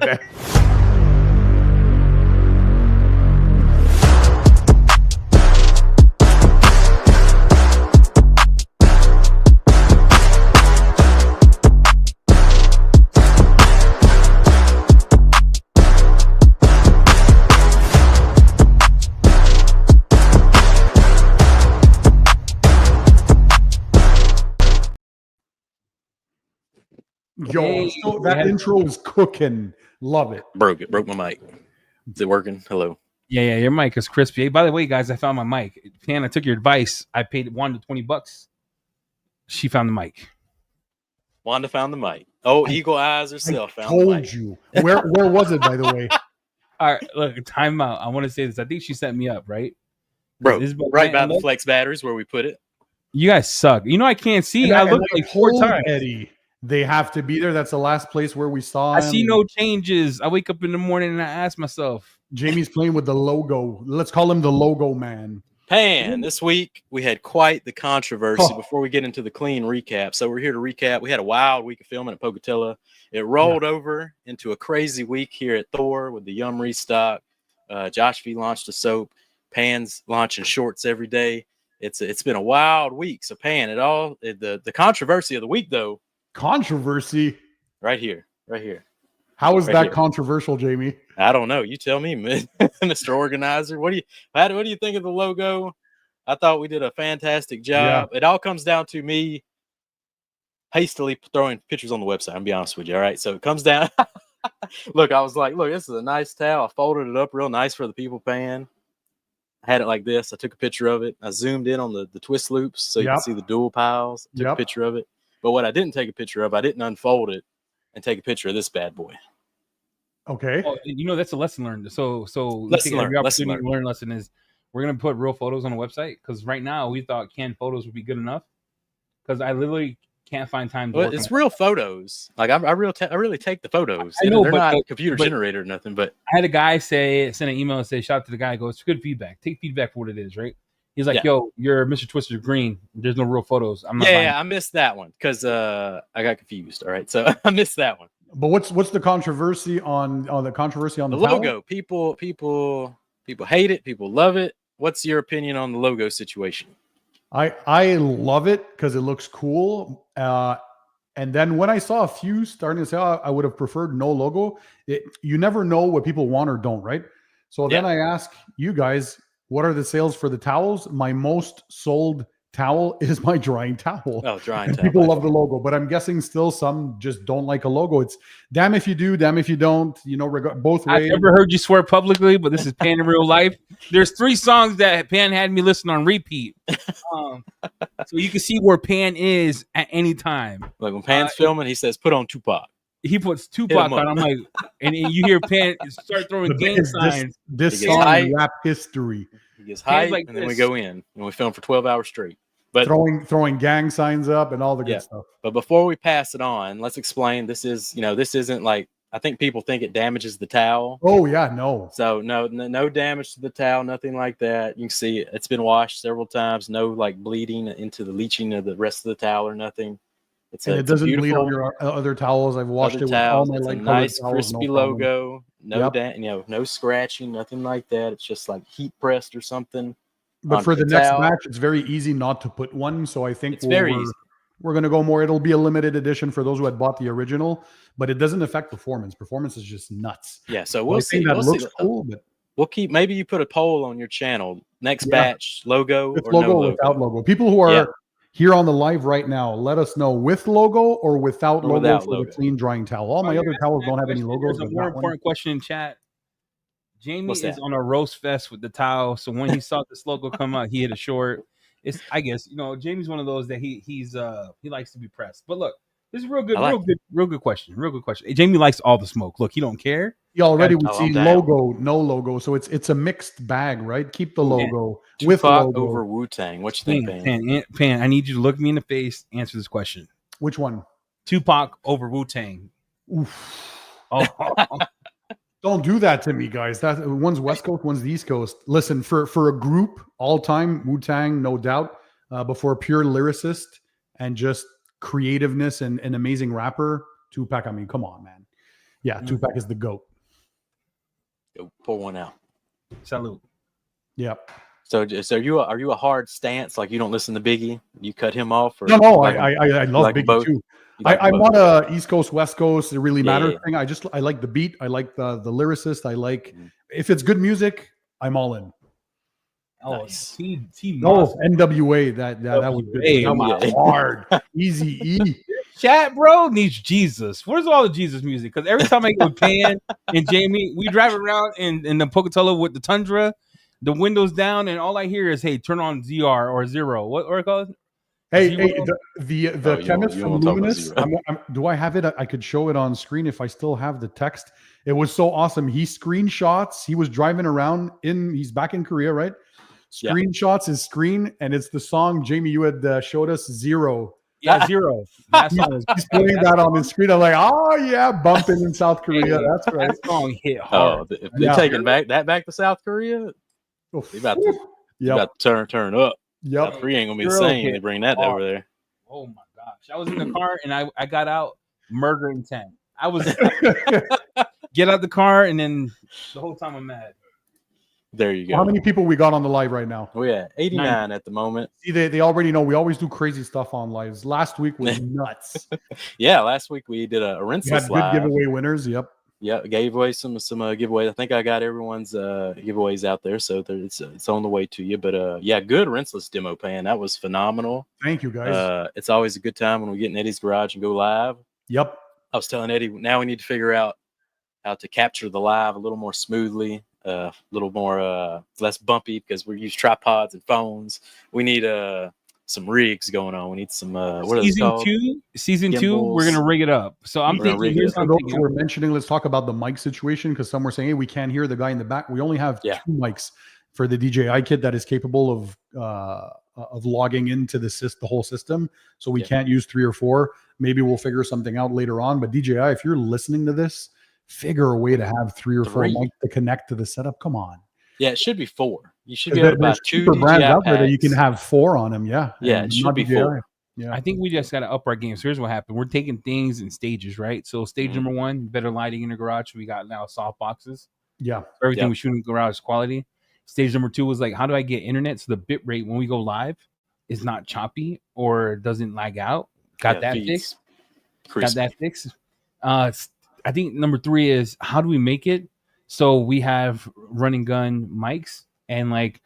day. Yo, Hey, so that intro is cooking. Love it. Broke my mic. Is it working? Hello. Yeah, your mic is crispy. Hey, by the way, guys, I found my mic. Pan, I took your advice. I paid Wanda $20. She found the mic. Wanda found the mic. Oh, Eagle Eyes herself I found the told mic. you. Where was it, by the way? All right, look, time out. I want to say this. I think she set me up, right? Bro, This is right by the flex batteries where we put it. You guys suck. You know I can't see. I looked like 4 times. Eddie, they have to be there. That's the last place where we saw him. I see no changes. I wake up in the morning and I ask myself. Jamie's playing with the logo. Let's call him the logo man. Pan, this week we had quite the controversy before we get into the clean recap. So we're here to recap. We had a wild week of filming at Pocatello. It rolled over into a crazy week here at Thor with the Yum restock. Josh V launched a soap. Pan's launching shorts every day. It's been a wild week. So Pan, the controversy of the week though. Controversy? Right here. How is Right that here. controversial, Jamie? I don't know. You tell me, Mr. Organizer. What do you think of the logo? I thought we did a fantastic job. Yeah. It all comes down to me hastily throwing pictures on the website. I'll be honest with you. All right. So it comes down. Look, I was like, look, this is a nice towel. I folded it up real nice for the people Pan. I had it like this. I took a picture of it. I zoomed in on the twist loops so you can see the dual piles. I took a picture of it. But what I didn't take a picture of, I didn't unfold it and take a picture of this bad boy. Okay. Oh, you know, that's a lesson learned. So lesson learned. Lesson is we're going to put real photos on the website because right now we thought canned photos would be good enough because I literally can't find time to work it's real photos. Like I really take the photos. I know, they're not computer generated or nothing. But I had a guy send an email and say, shout out to the guy. Goes, good feedback. Take feedback for what it is, right? He's like, yo, you're Mr. Twister Green. There's no real photos. I'm not. I missed that one because I got confused. All right, so I missed that one. But what's the controversy on the logo? People hate it. People love it. What's your opinion on the logo situation? I love it because it looks cool. And then when I saw a few starting to say, I would have preferred no logo. You never know what people want or don't, right? So then I ask you guys, what are the sales for the towels? My most sold towel is my drying towel. Oh, drying towel. People love the logo, but I'm guessing still some just don't like a logo. It's damn if you do, damn if you don't. You know, both ways. I've never heard you swear publicly, but this is Pan in real life. There's 3 songs that Pan had me listen on repeat, so you can see where Pan is at any time. Like when Pan's filming, he says, "Put on Tupac." He puts Tupac on. I'm like, and you hear Pan start throwing gang signs. This song rap history. He gets hype, like and then we go in and we film for 12 hours straight. But throwing gang signs up and all the good stuff. But before we pass it on, let's explain. This isn't like, I think people think it damages the towel. Oh yeah, no. So no damage to the towel, nothing like that. You can see it's been washed several times. No like bleeding into the leaching of the rest of the towel or nothing. It doesn't bleed on your other towels. I've washed it with all my light nice towels, crispy logo. No scratching, nothing like that. It's just like heat pressed or something. But for the next match, it's very easy not to put one. So I think we're going to go more. It'll be a limited edition for those who had bought the original, but it doesn't affect performance. Performance is just nuts. Yeah, so we'll see. That looks cool, but we'll keep. Maybe you put a poll on your channel. Next batch logo with or logo, no logo. Without logo. People who are here on the live right now, let us know with logo or without logo for the clean drying towel. All my other towels don't have any logos. There's a more important question in chat. Jamie is on a roast fest with the towel, so when he saw this logo come out, he hit a short. I guess Jamie's one of those that he likes to be pressed. But look, this is real good question. Jamie likes all the smoke. Look, he don't care. He already would see logo, no logo, so it's a mixed bag, right? Keep the logo with logo. Over Wu-Tang. What you think, Pan? I need you to look me in the face. Answer this question. Which one? Tupac over Wu-Tang. Oof. Oh. Don't do that to me, guys. That one's West Coast, one's the East Coast. Listen, for a group, all time, Wu-Tang, no doubt. But for a pure lyricist and just creativeness and an amazing rapper, Tupac. I mean, come on, man. Yeah, Tupac is the GOAT. Go pour one out. Salute. Yep. So are you a hard stance? Like you don't listen to Biggie? You cut him off? Or No, like I love like Biggie both? too. Like I'm both? not a East Coast, West Coast. It really matters Yeah. thing. I like the beat. I like the lyricist. I like if it's good music, I'm all in. Oh, Nice. No, NWA. That was good. That was hard. Easy E. Chat, bro, needs Jesus. Where's all the Jesus music? Because every time I go with Pan and Jamie, we drive around in the Pocatello with the Tundra, the windows down, and all I hear is, "Hey, turn on ZR or Zero." What are it called? Hey, the chemist from Luminous. Do I have it? I could show it on screen if I still have the text. It was so awesome. He screenshots. He was driving around he's back in Korea, right? Screenshots his screen, and it's the song Jamie you had showed us, Zero. Yeah, Zero. He's playing that on his screen. I'm like, oh yeah, bumping in South Korea. That's right. That song hit hard. If they're taking back to South Korea, they about to turn up. Yep. South Korea ain't gonna be the same. They bring that over there. Oh my gosh! I was in the car and I got out murder intent. I was get out the car and then the whole time I'm mad. There you go. How many people we got on the live right now? Oh yeah, 89 at the moment. See, they already know we always do crazy stuff on lives. Last week was nuts. Yeah, last week we did a rinseless live. Good giveaway winners. Yep. Yeah, gave away some giveaways. I think I got everyone's giveaways out there, so it's on the way to you. But yeah, good rinseless demo pan. That was phenomenal. Thank you guys. It's always a good time when we get in Eddie's garage and go live. Yep. I was telling Eddie, now we need to figure out how to capture the live a little more smoothly, a little more less bumpy because we use tripods and phones. We need some rigs going on. We need some season two. We're gonna rig it up. So I'm thinking here's for those who were mentioning, let's talk about the mic situation because some were saying, hey, we can't hear the guy in the back. We only have 2 mics for the DJI kit that is capable of logging into the whole system. So we can't use 3 or 4. Maybe we'll figure something out later on. But DJI, if you're listening to this, figure a way to have 3 or 4 mics to connect to the setup. Come on. Yeah, it should be 4. You should be able to buy 2 DJI brands out there packs. that you can have 4 on them. Yeah. Yeah, it should be 4. Yeah. I think we just got to up our game. So here's what happened. We're taking things in stages, right? So stage number 1, better lighting in the garage. We got now soft boxes. Yeah. Everything we shoot in the garage is quality. Stage number 2 was like, how do I get internet so the bit rate when we go live is not choppy or doesn't lag out? Got that fixed. I think number 3 is how do we make it so we have run and gun mics and like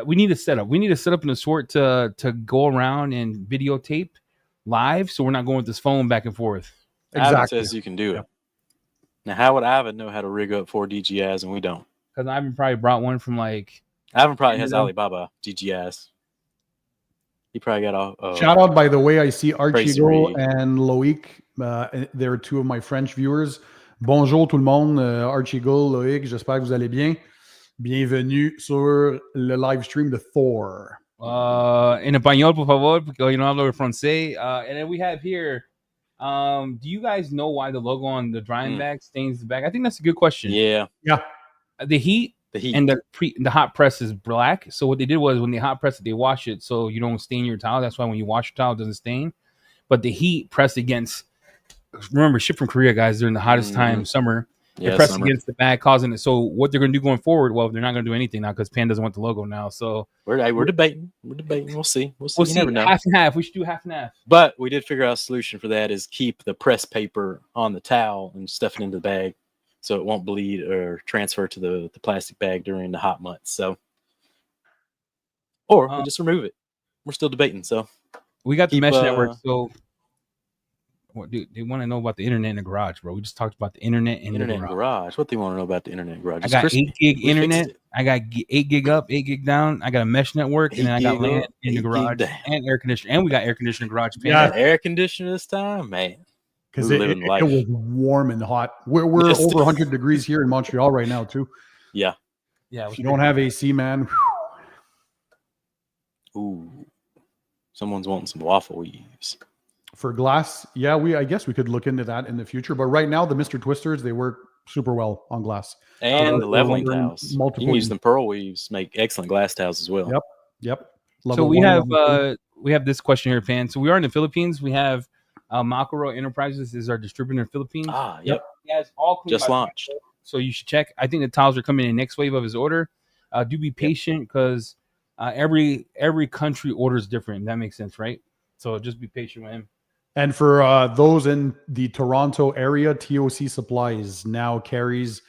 we need a setup. We need a setup in the sort to go around and videotape live, so we're not going with this phone back and forth. Exactly. Ivan says you can do it. Now, how would Ivan know how to rig up 4 DJIs and we don't? Because Ivan probably brought one from like. Ivan probably has Alibaba DJIs. He probably got all. Shout out, by the way, I see Archie and Loic. They're 2 of my French viewers. Bonjour tout le monde, Archie, Loic, j'espère que vous allez bien. Bienvenue sur le live stream de Thor. En español, por favor, porque yo no hablo francés. And then we have here, do you guys know why the logo on the drying bag stains the bag? I think that's a good question. Yeah. The heat and the hot press is black. So what they did was when they hot press it, they wash it so you don't stain your towel. That's why when you wash your towel, it doesn't stain. But the heat pressed against, remember, ship from Korea, guys, during the hottest time, summer. They press against the bag, causing it. So what they're going to do going forward? Well, they're not going to do anything now because Pan doesn't want the logo now. So we're debating. We'll see. We'll see. Never know. Half and half. We should do half and half. But we did figure out a solution for that: is keep the press paper on the towel and stuff it into the bag, so it won't bleed or transfer to the plastic bag during the hot months. So, or we just remove it. We're still debating. So we got the mesh network. So. What, dude, they want to know about the internet in the garage, bro. We just talked about the internet in the garage. What they want to know about the internet in the garage? I got 8 gig internet. I got 8 gig up, 8 gig down. I got a mesh network, and then I got LAN in the garage and air conditioner. And we got air conditioner garage. Yeah, air conditioner this time, man. Because it was warm and hot. We're over 100 degrees here in Montreal right now, too. Yeah. If you don't have AC, man. Ooh. Someone's wanting some waffle weaves. For glass, I guess we could look into that in the future. But right now, the Mr. Twisters, they work super well on glass. And the leveling towels. You can use them pearl weaves, make excellent glass towels as well. Yep. So we have this question here, Pan. So we are in the Philippines. We have Macro Enterprises is our distributor in the Philippines. Yep. He has all clean Just by launched. Panto, so you should check. I think the towels are coming in next wave of his order. Do be patient because every country orders different. That makes sense, right? So just be patient with him. And for those in the Toronto area, TOC Supplies now carries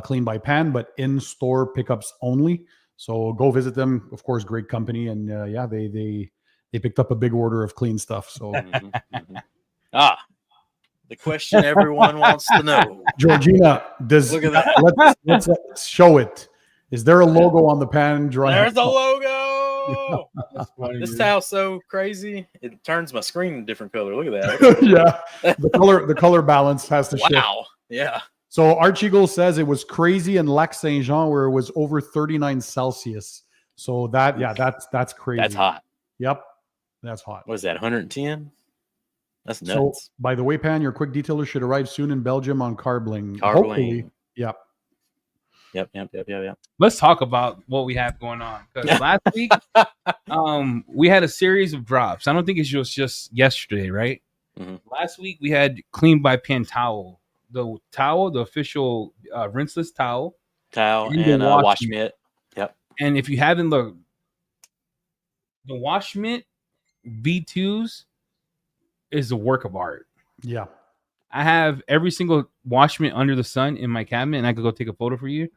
Clean by Pan, but in-store pickups only. So go visit them. Of course, great company, and they picked up a big order of clean stuff. So the question everyone wants to know, Georgina, look at that. Let's show it. Is there a logo on the pan dry? There's the logo. That's funny, This dude. towel's so crazy. It turns my screen a different color. Look at that. Yeah, the color balance has to shift. Wow. Yeah. So Archieagle says it was crazy in Lac Saint Jean where it was over 39 Celsius. So that's crazy. That's hot. Yep, that's hot. What is that? 110? That's nuts. So by the way, Pan, your quick detailer should arrive soon in Belgium on Carbling. Carbling. Hopefully. Yep. Yep. Let's talk about what we have going on. Because last week, we had a series of drops. I don't think it was just yesterday, right? Mm-hmm. Last week we had Clean by Pan towel, the official rinseless towel, and wash mitt. Yep. And if you haven't looked, the wash mitt V2s is a work of art. Yeah. I have every single wash mitt under the sun in my cabinet, and I could go take a photo for you.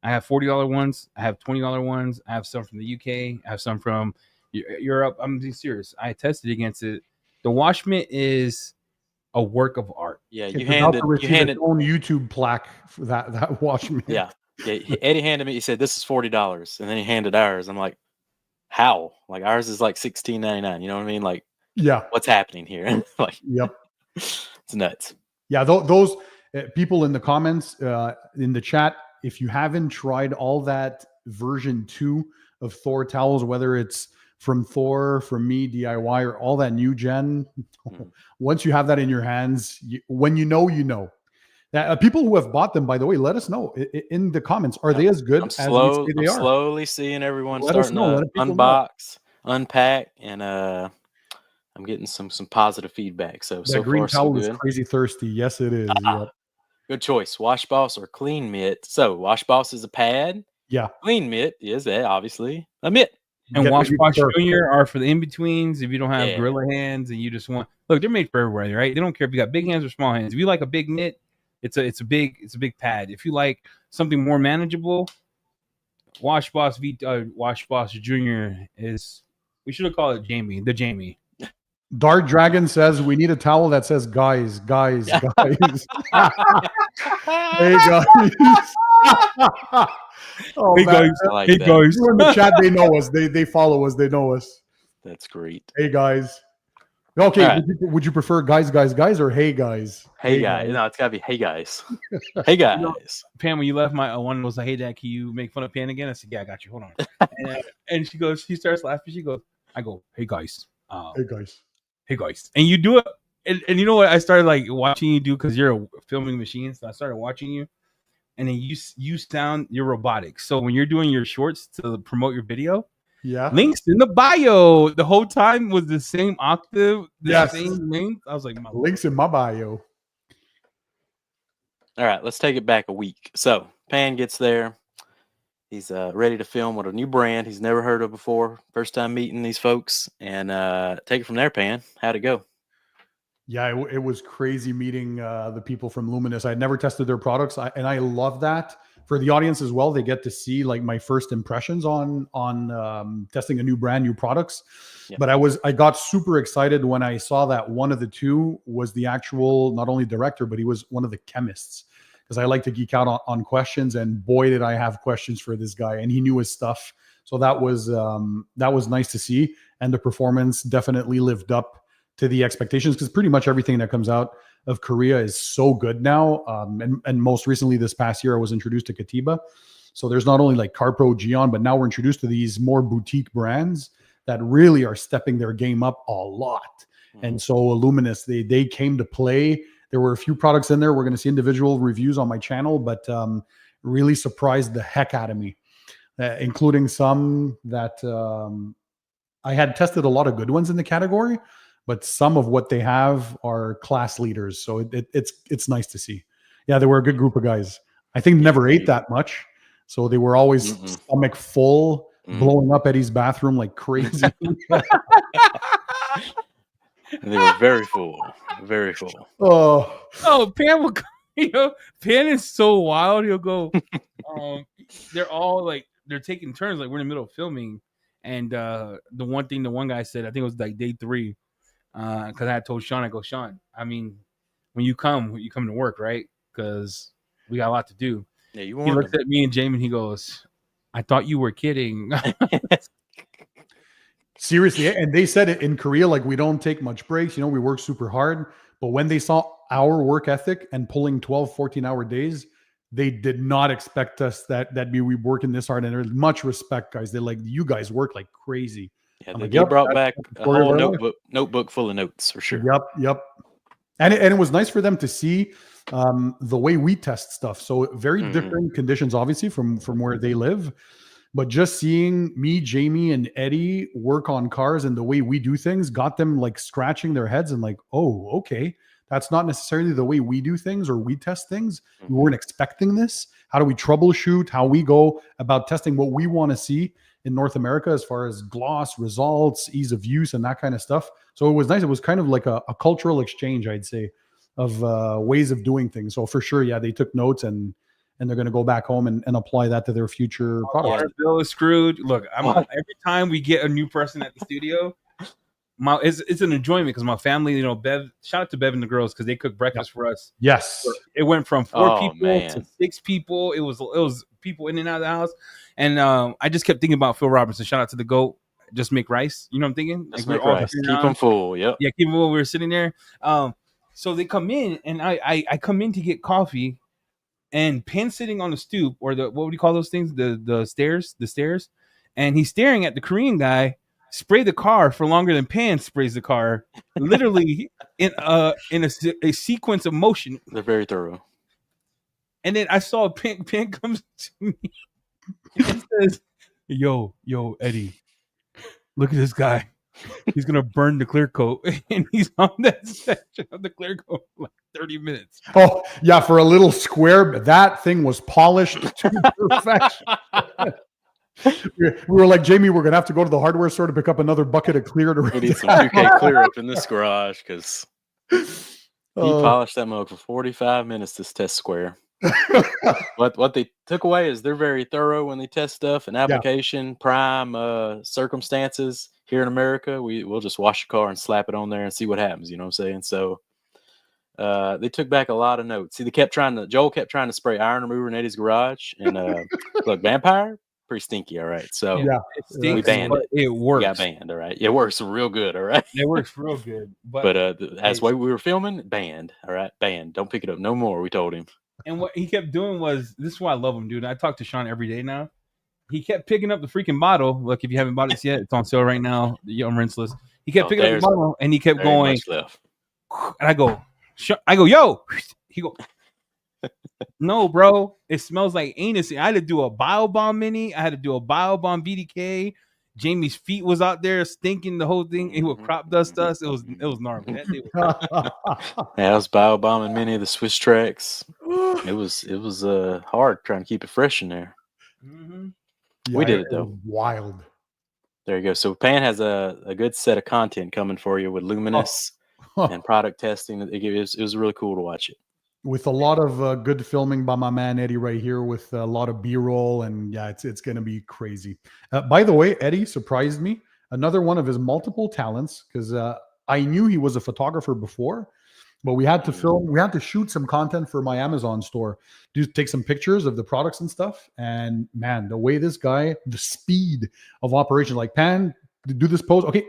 I have $40 ones. I have $20 ones. I have some from the UK. I have some from Europe. I'm being serious. I tested against it. The wash mitt is a work of art. Yeah, you handed own YouTube plaque for that wash mitt. Yeah. Eddie handed me. He said, "This is $40," and then he handed ours. I'm like, "How? Like ours is like $16.99. You know what I mean? Like, yeah, what's happening here? Like, yep, it's nuts." Yeah, those people in the comments, in the chat, if you haven't tried all that version 2 of Thor towels, whether it's from Thor, from me, DIY, or all that new gen, once you have that in your hands, when you know. People who have bought them, by the way, let us know in the comments. Are they as good as we say they are? Slowly seeing everyone starting to unbox, unpack, and I'm getting some positive feedback. So green far, towel so good. is crazy thirsty. Yes, it is. Yep. Good choice. Wash Boss or Clean Mitt. So Wash Boss is a pad. Yeah. Clean Mitt is obviously a mitt. And Wash Boss Junior are for the in-betweens. If you don't have gorilla hands and you just want, look, they're made for everybody, right? They don't care if you got big hands or small hands. If you like a big mitt, it's a big pad. If you like something more manageable, Wash Boss Junior is, we should have called it the Jamie. Dark Dragon says we need a towel that says guys. Hey guys. Oh, hey guys. Like hey that. guys. In the chat, they know us. They follow us. They know us. That's great. Hey guys. Okay, right. would you prefer guys, or hey guys? Hey guys. No, it's gotta be hey guys. Hey guys. You know, Pam, when you left my one was like, hey Dad, can you make fun of Pan again? I said, yeah, I got you. Hold on. and she starts laughing. I go, hey guys. Hey guys. And you do it. And you know what? I started like watching you do because you're a filming machine. So I started watching you. And then you sound you're robotic. So when you're doing your shorts to promote your video, links in the bio. The whole time was the same octave, same length. I was like, links in my bio. All right, let's take it back a week. So Pan gets there. He's ready to film with a new brand he's never heard of before. First time meeting these folks, and take it from there. Pan, how'd it go? Yeah, it was crazy meeting the people from Luminous. I had never tested their products, and I love that. For the audience as well, they get to see like my first impressions on testing a brand new products. Yeah. But I got super excited when I saw that one of the two was the actual not only director, but he was one of the chemists. Because I like to geek out on questions, and boy, did I have questions for this guy, and he knew his stuff. So that was nice to see, and the performance definitely lived up to the expectations, because pretty much everything that comes out of Korea is so good now. And most recently this past year, I was introduced to Katiba. So there's not only like CarPro, Geon, but now we're introduced to these more boutique brands that really are stepping their game up a lot. Mm-hmm. And so Luminous, they came to play. There were a few products in there. We're going to see individual reviews on my channel, but really surprised the heck out of me, including some that I had tested a lot of good ones in the category. but some of what they have are class leaders. So it's nice to see. Yeah, they were a good group of guys. I think they never ate that much, so they were always stomach full, blowing up Eddie's bathroom like crazy. They were very full, very full. Oh, Pan will, Pan is so wild. He'll go. They're all like they're taking turns. Like we're in the middle of filming, and the one guy said, I think it was like day 3, because I had told Sean, I go, Sean, I mean, when you come to work, right? Because we got a lot to do. Yeah, he looks at me and Jamie, and he goes, I thought you were kidding. Seriously, and they said it in Korea, like we don't take much breaks, we work super hard. But when they saw our work ethic and pulling 12, 14-hour days, they did not expect us that we working this hard. And there's much respect, guys. They're like, you guys work like crazy. Yeah, they brought back a whole notebook full of notes for sure. Yep. And it was nice for them to see the way we test stuff. So very different conditions, obviously, from where they live. But just seeing me, Jamie, and Eddie work on cars and the way we do things got them like scratching their heads and like, oh, okay, that's not necessarily the way we do things or we test things. We weren't expecting this. How do we troubleshoot? How we go about testing what we want to see in North America as far as gloss, results, ease of use, and that kind of stuff. So it was nice. It was kind of like a cultural exchange, I'd say, of ways of doing things. So for sure, yeah, they took notes and they're going to go back home and apply that to their future products. Our bill is screwed. Look, every time we get a new person at the studio, it's an enjoyment because my family, Bev, shout out to Bev and the girls because they cook breakfast for us. Yes, it went from 4 people to 6 people. It was people in and out of the house, and I just kept thinking about Phil Robertson. Shout out to the GOAT. Just make rice. You know what I'm thinking? Just make rice. Keep them full. Yep. Yeah, keep them full. We were sitting there. So they come in, and I come in to get coffee. And Pan sitting on the stoop, or what would you call those things? The stairs, and he's staring at the Korean guy spray the car for longer than Pan sprays the car, literally in a sequence of motion. They're very thorough. And then I saw Pan comes to me and says, "Yo, Eddie, look at this guy. He's gonna burn the clear coat," and he's on that section of the clear coat for like 30 minutes. Oh yeah, for a little square, that thing was polished to perfection. We were like, Jamie, we're gonna have to go to the hardware store to pick up another bucket of clear. We need some 2K clear up in this garage because he polished that mug for 45 minutes. This test square. What they took away is they're very thorough when they test stuff and application, prime circumstances. Here in America, we'll just wash your car and slap it on there and see what happens. You know what I'm saying? So they took back a lot of notes. See, Joel kept trying to spray iron remover in Eddie's garage. And look, Vampire, pretty stinky, all right. So it stinks, we banned it. It works. We got banned, all right. It works real good, all right. It works real good. But as the way we were filming, banned, all right, banned. Don't pick it up no more, we told him. And what he kept doing was, this is why I love him, dude. I talk to Sean every day now. He kept picking up the freaking bottle. Look, if you haven't bought it yet, it's on sale right now. The Young Rinseless. He kept picking up the bottle and he kept going. And I go, yo. He go, no, bro. It smells like anus. I had to do a Biobomb mini. I had to do a Biobomb BDK. Jamie's feet was out there stinking the whole thing. He would crop dust us. It was gnarly. That day I was Biobombing many of the Swiss tracks. It was hard trying to keep it fresh in there. Mm-hmm. Yeah, we did it though. Wild. There you go. So Pan has a good set of content coming for you with Luminous and product testing. It was really cool to watch it. With a lot of good filming by my man Eddie right here, with a lot of B-roll, and yeah, it's going to be crazy. By the way, Eddie surprised me. Another one of his multiple talents, because I knew he was a photographer before, but we had to film, we had to shoot some content for my Amazon store, take some pictures of the products and stuff. And man, the way this guy, the speed of operation, like Pan, do this pose, okay.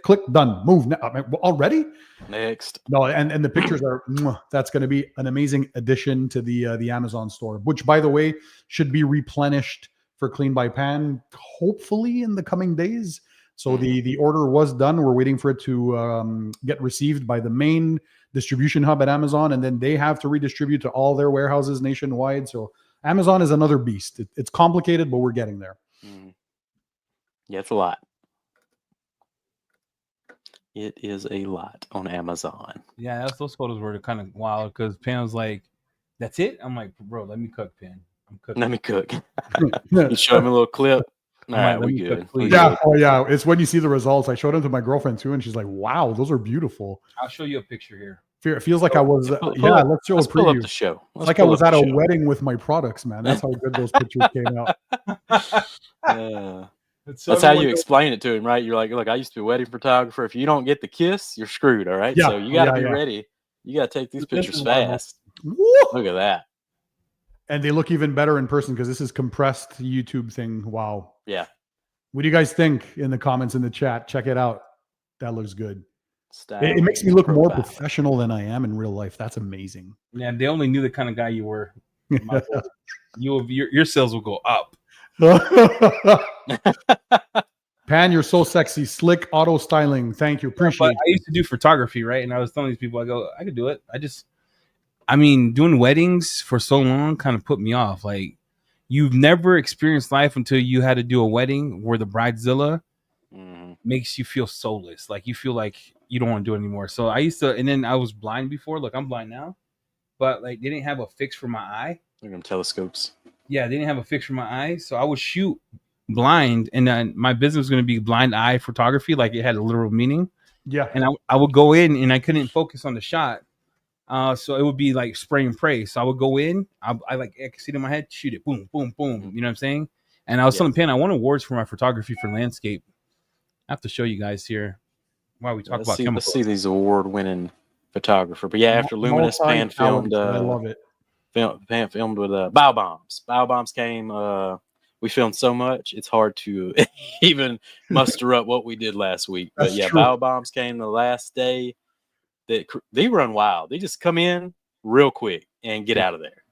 Click, done, move already. Next. No, and the pictures are, that's going to be an amazing addition to the Amazon store, which by the way should be replenished for Clean by Pan hopefully in the coming days. So the order was done. We're waiting for it to get received by the main distribution hub at Amazon, and then they have to redistribute to all their warehouses nationwide. So Amazon is another beast. It's complicated, but we're getting there. Yeah, it's a lot. It is a lot on Amazon. Yeah, those photos were kind of wild because Pam was like, "That's it." I'm like, "Bro, let me cook, Pam. I'm cooking." Let me cook. You show me a little clip. All I'm right, like, let we me cook, good. please. Yeah, oh yeah. It's when you see the results. I showed them to my girlfriend too, and she's like, "Wow, those are beautiful." I'll show you a picture here. It feels like I was. Let's Let's show a pull up preview. the show. It's like I was at a wedding with my products, man. That's how good those pictures came out. That's how you explain it to him, right? You're like, look, I used to be a wedding photographer. If you don't get the kiss, you're screwed. All right. Yeah, So you got to be ready. You got to take these pictures fast. Look at that. And they look even better in person because this is compressed YouTube thing. Wow. Yeah. What do you guys think in the comments in the chat? Check it out. That looks good. It makes me look more professional than I am in real life. That's amazing. Yeah, they only knew the kind of guy you were. Your sales will go up. Pan, you're so sexy. Slick auto styling. Thank you. Appreciate it. I used to do photography, right? And I was telling these people, I could do it. Doing weddings for so long kind of put me off. Like, you've never experienced life until you had to do a wedding where the bridezilla makes you feel soulless. Like, you feel like you don't want to do it anymore. So I used to, and then I was blind before. Look, I'm blind now. But, like, they didn't have a fix for my eye. Look at them telescopes. Yeah, they didn't have a fix for my eye. So I would shoot blind, and then my business was going to be blind eye photography. Like, it had a literal meaning. Yeah. And I would go in, and I couldn't focus on the shot. So it would be like spray and pray. So I would go in, I could see it in my head, shoot it, boom, boom, boom. You know what I'm saying? And I was telling Pan, I won awards for my photography for landscape. I have to show you guys here while we talk about chemicals. Let's see these award-winning photographer. But yeah, after Luminous, Pan filmed. I love it. Pan filmed with Biobombs. Biobombs came. We filmed so much, it's hard to even muster up what we did last week. But yeah, Biobombs came the last day. They run wild. They just come in real quick and get out of there.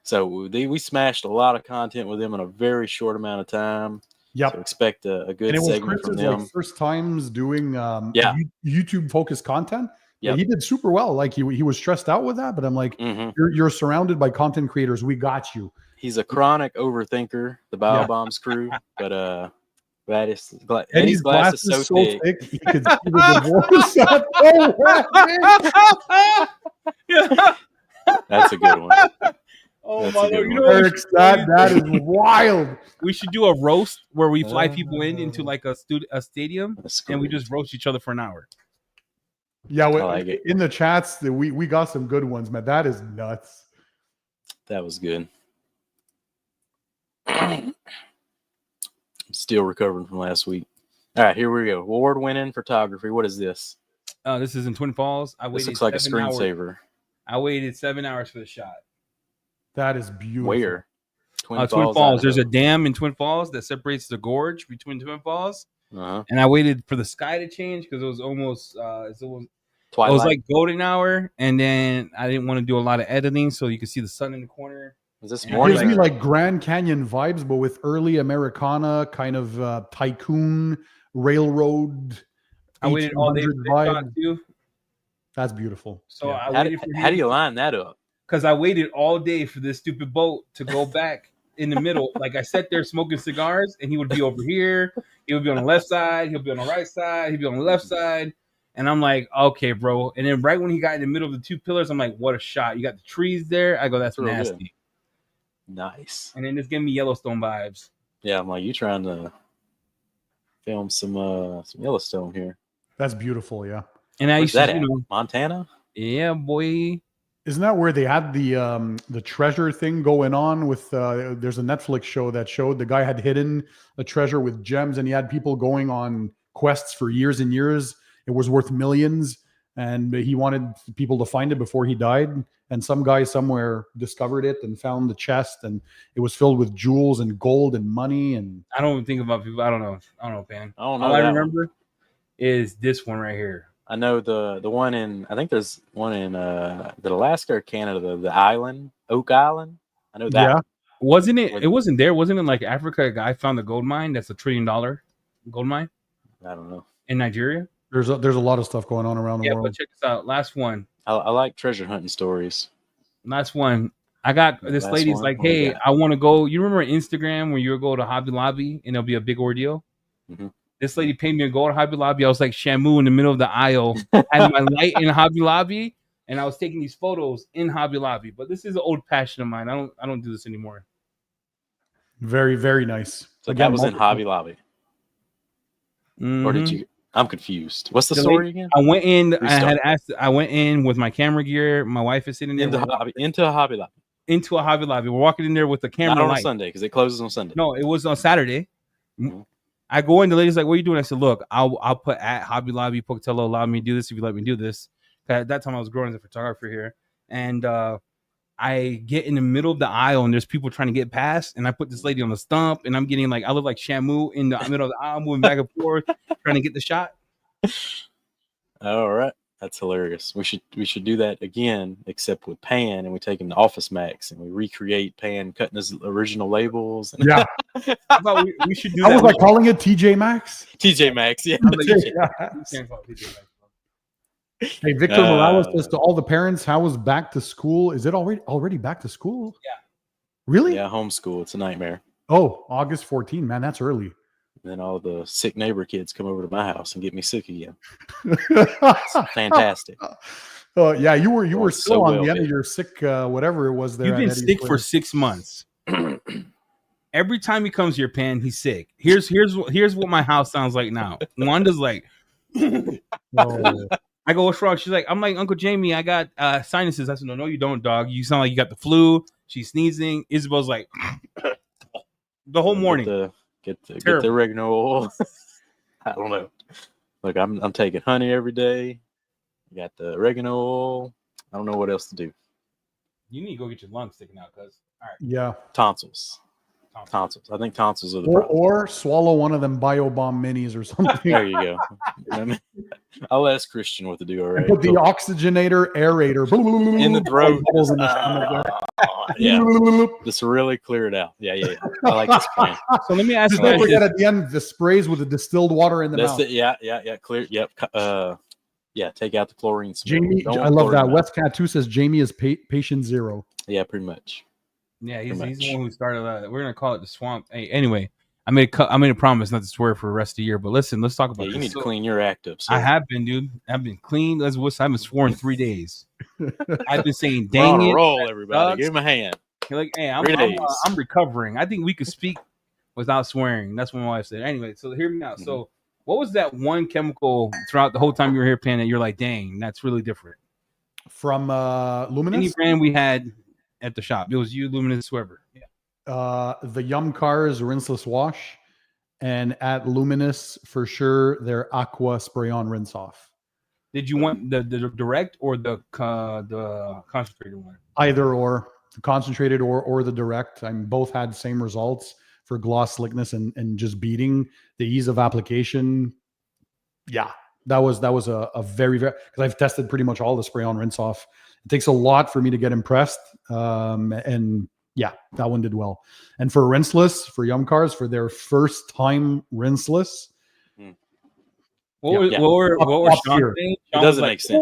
So we smashed a lot of content with them in a very short amount of time. Yep. So expect a good segment from them. Like first times doing YouTube focused content. Yeah, he did super well. Like he was stressed out with that, but I'm like, you're surrounded by content creators. We got you. He's a chronic overthinker, the Biobombs crew, but Eddie's glass is so thick he could see the divorce. That's a good one. Oh my Lord! You know, that is wild. We should do a roast where we fly people into like a stadium, and we just roast each other for an hour. Yeah, in the chats, we got some good ones, man. That is nuts. That was good. Still recovering from last week. All right, here we go. Award-winning photography. What is this? This is in Twin Falls. This looks like a screensaver. I waited 7 hours for the shot. That is beautiful. Where? Twin Falls. There's a dam in Twin Falls that separates the gorge between Twin Falls. And I waited for the sky to change because it was almost Twilight. It was like golden hour, and then I didn't want to do a lot of editing, so you could see the sun in the corner. Was this more? It gives me like Grand Canyon vibes, but with early Americana kind of tycoon railroad. I waited all day for the shot too. That's beautiful. So how do you line that up? Because I waited all day for this stupid boat to go back in the middle. Like I sat there smoking cigars, and he would be over here. He would be on the left side. He'll be on the right side. He'd be on the left side. And I'm like, okay, bro. And then right when he got in the middle of the two pillars, I'm like, what a shot. You got the trees there. I go, that's nasty. Good. Nice. And then it's giving me Yellowstone vibes. Yeah, I'm like, you trying to film some Yellowstone here. That's beautiful, yeah. And I used to, Montana? Yeah, boy. Isn't that where they had the treasure thing going on with there's a Netflix show that showed the guy had hidden a treasure with gems, and he had people going on quests for years and years. It was worth millions, and he wanted people to find it before he died. And some guy somewhere discovered it and found the chest, and it was filled with jewels and gold and money. And I don't think about people. I don't know, Pan. I don't know. All I remember is this one right here. I know the one in. I think there's one in the Alaska or Canada, the island, Oak Island. I know that. Yeah. Wasn't it? It wasn't there. Wasn't it like Africa? A guy found the gold mine. That's $1 trillion gold mine. I don't know. In Nigeria. There's a lot of stuff going on around the world. But check this out. Last one. I like treasure hunting stories. Last one. I got this lady's like, hey, I want to go. You remember Instagram where you go to Hobby Lobby and it'll be a big ordeal? And This lady paid me to go to Hobby Lobby. I was like Shamu in the middle of the aisle, had my light in Hobby Lobby, and I was taking these photos in Hobby Lobby. But this is an old passion of mine. I don't do this anymore. Very, very nice. So that was in Hobby Lobby. Or did you? I'm confused. What's the story again? I went in. I went in with my camera gear. My wife is sitting there. Into a Hobby Lobby. Into a Hobby Lobby. We're walking in there with the camera. Not on a Sunday because it closes on Sunday. No, it was on Saturday. Mm-hmm. I go in. The lady's like, "What are you doing?" I said, "Look, I'll put at Hobby Lobby. Pocatello allowed me to do this. If you let me do this." At that time, I was growing as a photographer here, and I get in the middle of the aisle, and there's people trying to get past, and I put this lady on the stump, and I'm getting like I look like Shamu in the middle of the aisle, moving back and forth, trying to get the shot. All right, that's hilarious. We should do that again, except with Pan, and we take him to Office Max, and we recreate Pan cutting his original labels. And yeah, I thought we should do that. I was like calling it TJ Maxx. TJ Maxx, yeah. Hey, Victor Morales says to all the parents, how was back to school? Is it already back to school? Yeah. Really? Yeah, homeschool. It's a nightmare. Oh, August 14, man, that's early. And then all the sick neighbor kids come over to my house and get me sick again. It's fantastic. Yeah, you were still so on the end of your sick whatever it was there. You've been sick for 6 months. Every time he comes here, Pan, he's sick. Here's what my house sounds like now. Wanda's like, oh. I go, what's wrong? She's like, I'm like, Uncle Jamie, I got sinuses. I said, no, you don't, dog. You sound like you got the flu. She's sneezing. Isabel's like, the whole morning. Get the oregano oil. I don't know. Look, I'm taking honey every day. I got the oregano oil. I don't know what else to do. You need to go get your lungs taken out, cuz. All right. Yeah. Tonsils. I think tonsils are the problem. Or swallow one of them Biobomb minis or something. There you go. I'll ask Christian what to do. All right. Put the oxygenator aerator in the throat. Yeah. Just really clear it out. Yeah. I like this plan. So let me ask you. Don't forget at the end the sprays with the distilled water in the mouth. Yeah. Clear. Yep. Take out the chlorine. Jamie, I love that. West Cat 2 says Jamie is patient zero. Yeah, pretty much. Yeah, he's the one who started that. We're gonna call it the swamp. Hey, anyway, I made a promise not to swear for the rest of the year. But listen, let's talk about. You need to clean your act up. I have been, dude. I've been clean. I haven't sworn 3 days. I've been saying, "Dang We're on it, a roll, everybody! Give him a hand." You're like, hey, I'm recovering. I think we could speak without swearing. That's what my wife said. Anyway, so hear me out. Mm-hmm. So, what was that one chemical throughout the whole time you were here, Pan, that you're like, dang, that's really different? From Luminous? Any brand we had at the shop. It was you, Luminous, whoever. Yeah. The T.H.O.R rinseless wash, and at Luminous for sure their Aqua spray on rinse off. Did you want the direct or the concentrated one? Either or, the concentrated or the direct. Both had same results for gloss slickness and just beating the ease of application. Yeah, that was a very because I've tested pretty much all the spray on rinse off. It takes a lot for me to get impressed, and yeah, that one did well. And for rinseless, for T.H.O.R for their first time rinseless. What were Sean saying? It doesn't make sense.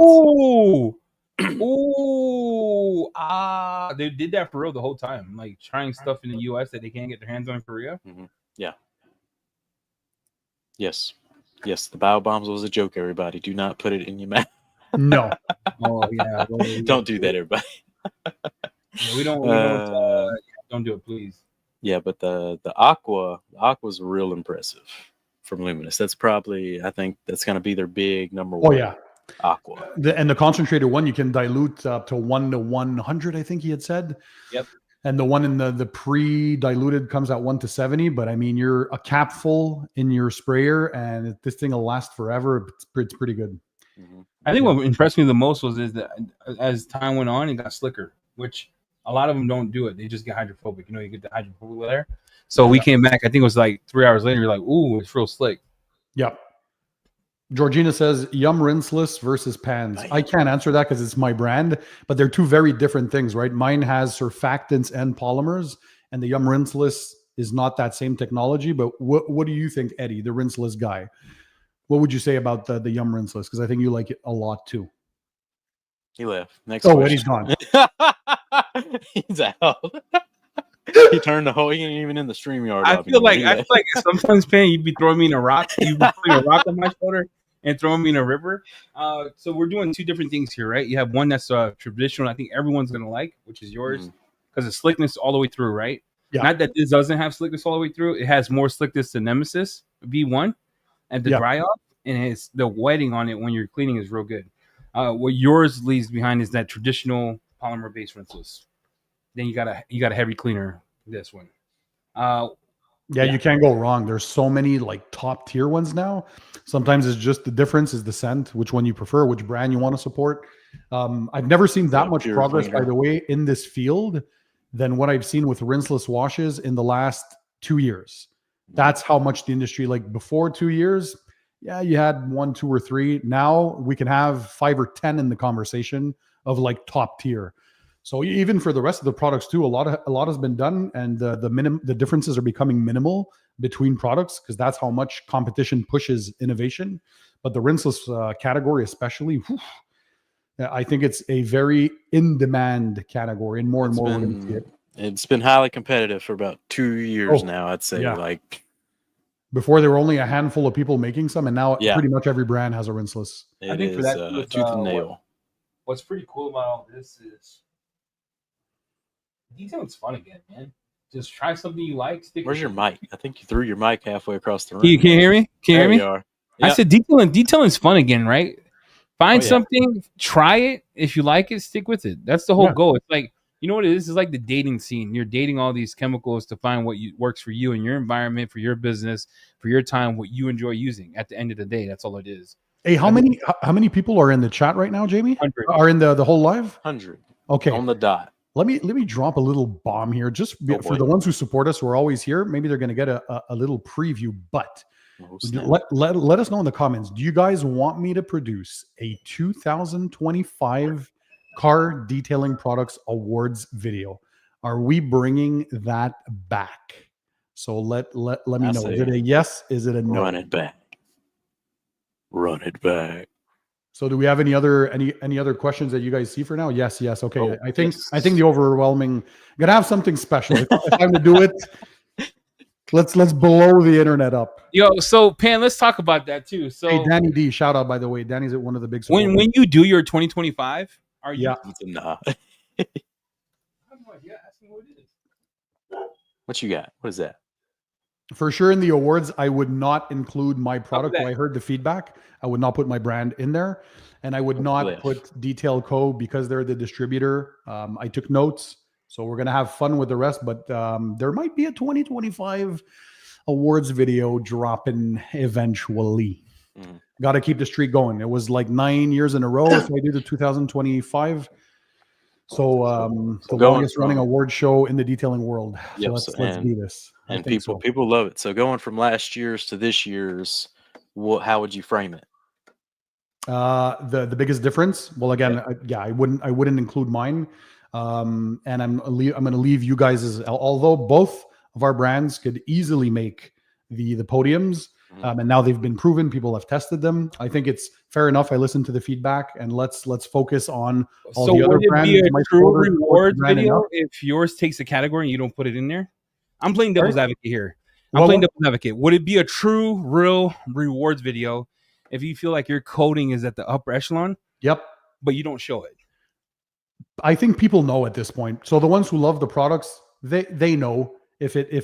They did that for real the whole time, like trying stuff in the U.S. that they can't get their hands on in Korea. Mm-hmm. Yeah. Yes. The Biobombs was a joke. Everybody, do not put it in your mouth. No. Oh yeah. Don't do that, everybody. We don't do it, please. Yeah, but the Aqua's real impressive from Luminous. That's probably, I think that's going to be their big number one. Oh yeah, Aqua. And the concentrated one you can dilute up to 1 to 100. I think he had said. Yep. And the one in the pre-diluted comes at 1 to 70. But I mean, you're a cap full in your sprayer, and this thing will last forever. It's pretty good. Mm-hmm. I think what impressed me the most was that as time went on, it got slicker, which a lot of them don't do it. They just get hydrophobic. You get the hydrophobic there. So we came back. I think it was like 3 hours later. You're like, ooh, it's real slick. Yep. Georgina says, Yum rinseless versus Pans. I can't answer that because it's my brand, but they're two very different things, right? Mine has surfactants and polymers, and the Yum rinseless is not that same technology. But what do you think, Eddie, the rinseless guy? What would you say about the Yum rinseless? Because I think you like it a lot too. He left. Next question. Eddie's gone. He's out. He turned the whole. He ain't even in the StreamYard. I lobby feel anymore. like sometimes, Pan, you'd be throwing me in a rock. You'd be putting a rock on my shoulder and throwing me in a river. So we're doing two different things here, right? You have one that's traditional. I think everyone's gonna like, which is yours, because it's slickness all the way through, right? Yeah. Not that this doesn't have slickness all the way through. It has more slickness than Nemesis V1 and the dry off, and it's the wetting on it when you're cleaning is real good. What yours leaves behind is that traditional polymer based rinseless. Then you got a heavy cleaner. This one. You can't go wrong. There's so many like top tier ones now. Sometimes it's just the difference is the scent, which one you prefer, which brand you want to support. I've never seen that much progress, by the way, in this field than what I've seen with rinseless washes in the last 2 years. That's how much the industry, like before 2 years, you had 1, 2, or 3. Now we can have 5 or 10 in the conversation of like top tier. So even for the rest of the products too, a lot has been done, and the differences are becoming minimal between products because that's how much competition pushes innovation. But the rinseless category, especially, I think it's a very in-demand category, and more we're going to see it. It's been highly competitive for about 2 years now. I'd say like before there were only a handful of people making some, and now pretty much every brand has a rinseless. I think for that tooth and nail. What's pretty cool about all this is detailing's fun again, man. Just try something you like. Where's your mic? I think you threw your mic halfway across the room. Can you hear me? Can you hear me? You are. Yep. I said detailing is fun again, right? Find something, try it. If you like it, stick with it. That's the whole goal. It's like, you know what it is? It's like the dating scene. You're dating all these chemicals to find what works for you and your environment, for your business, for your time, what you enjoy using. At the end of the day, that's all it is. Hey, how many people are in the chat right now, Jamie? 100. Are in the whole live? 100. Okay. On the dot. Let me drop a little bomb here, just for the ones who support us, who are always here. Maybe they're going to get a little preview, but let us know in the comments. Do you guys want me to produce a 2025 car detailing products awards video? Are we bringing that back? So let me know. Is it a yes? Is it a no? Run it back. Run it back. So do we have any other questions that you guys see for now? Yes. Okay. I think the overwhelming, gonna have something special. It's time to do it. Let's blow the internet up. Yo, so Pan, let's talk about that too. So hey, Danny D, shout out, by the way. Danny's at one of the big when you do your 2025, are you nah. What you got? What is that? For sure, in the awards, I would not include my product. When I heard the feedback, I would not put my brand in there, and I would not put T.H.O.R because they're the distributor. I took notes, so we're gonna have fun with the rest. But there might be a 2025 awards video dropping eventually. Got to keep the streak going. It was like 9 years in a row. So I do the 2025. So the longest running award show in the detailing world. So let's do this. And people love it. So going from last year's to this year's, how would you frame it? The biggest difference. Well, again, I wouldn't include mine. And I'm going to leave you guys although both of our brands could easily make the podiums, and now they've been proven. People have tested them. I think it's fair enough. I listened to the feedback, and let's focus on all the other brands. So would it be a true reward video if yours takes a category and you don't put it in there? I'm playing devil's advocate here. Playing devil's advocate. Would it be a true, real rewards video if you feel like your coding is at the upper echelon? Yep. But you don't show it. I think people know at this point. So the ones who love the products, they know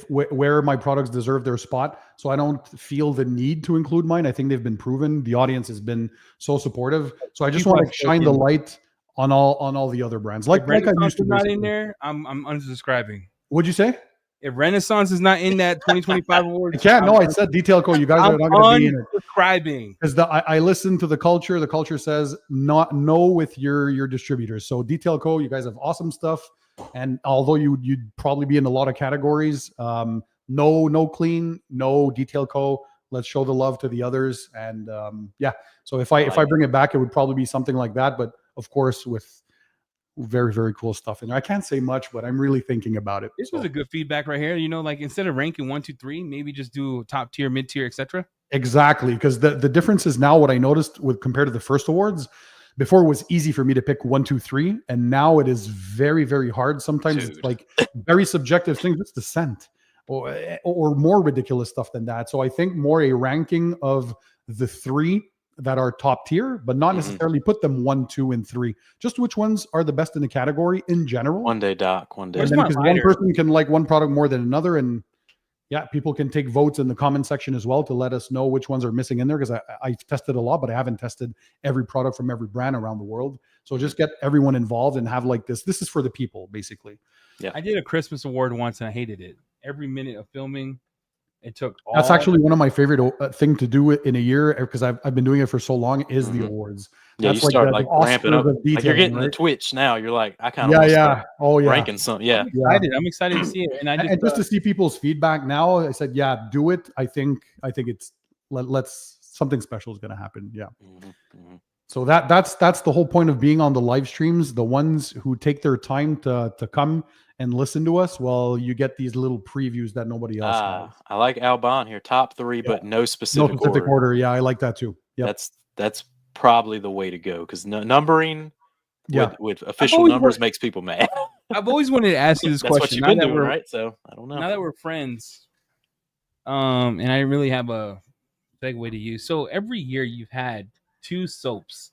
where my products deserve their spot. So I don't feel the need to include mine. I think they've been proven. The audience has been so supportive. So I just want to shine the light on all the other brands. Like I used to. Not in there. I'm unsubscribing. What'd you say? If Renaissance is not in that 2025 award, I can't. No, I said T.H.O.R. You guys are not going to be in it. Subscribing because I listen to the culture. The culture says no with your distributors. So T.H.O.R. you guys have awesome stuff. And although you'd probably be in a lot of categories, no clean, no T.H.O.R. Let's show the love to the others. And so if I bring it back, it would probably be something like that. But of course, with very, very cool stuff in there. I can't say much, but I'm really thinking about it. This was a good feedback right here. You know, like instead of ranking 1, 2, 3, maybe just do top tier, mid tier, etc. Exactly, because the difference is now what I noticed with compared to the first awards. before it was easy for me to pick 1, 2, 3, and now it is very, very hard. Sometimes it's like very subjective things, just the scent, or more ridiculous stuff than that. So I think more a ranking of the 3 that are top tier, but not necessarily put them 1, 2, and 3. Just which ones are the best in the category in general. One day, Doc. One day. Because one person can like one product more than another, and yeah, people can take votes in the comment section as well to let us know which ones are missing in there, because I've tested a lot, but I haven't tested every product from every brand around the world. So just get everyone involved and have like this. This is for the people, basically. Yeah. I did a Christmas award once and I hated it. Every minute of filming, it took all... That's actually one of my favorite thing to do in a year, because I've been doing it for so long, is the awards. Yeah, that's you start like ramping up. Like you're getting the Twitch now. You're like, I kind of ranking something. Yeah, I'm excited to see it, and just to see people's feedback now. I said, yeah, do it. I think it's let's something special is going to happen. Yeah. So that's the whole point of being on the live streams. The ones who take their time to come and listen to us, well, you get these little previews that nobody else has. I like Alban here, top 3, but no specific order. Yeah, I like that too. Yeah, that's probably the way to go, because numbering with official numbers makes people mad. I've always wanted to ask you this question. That's what you've been doing, right? So I don't know. Now that we're friends, and I really have a segue to you. So every year you've had 2 soaps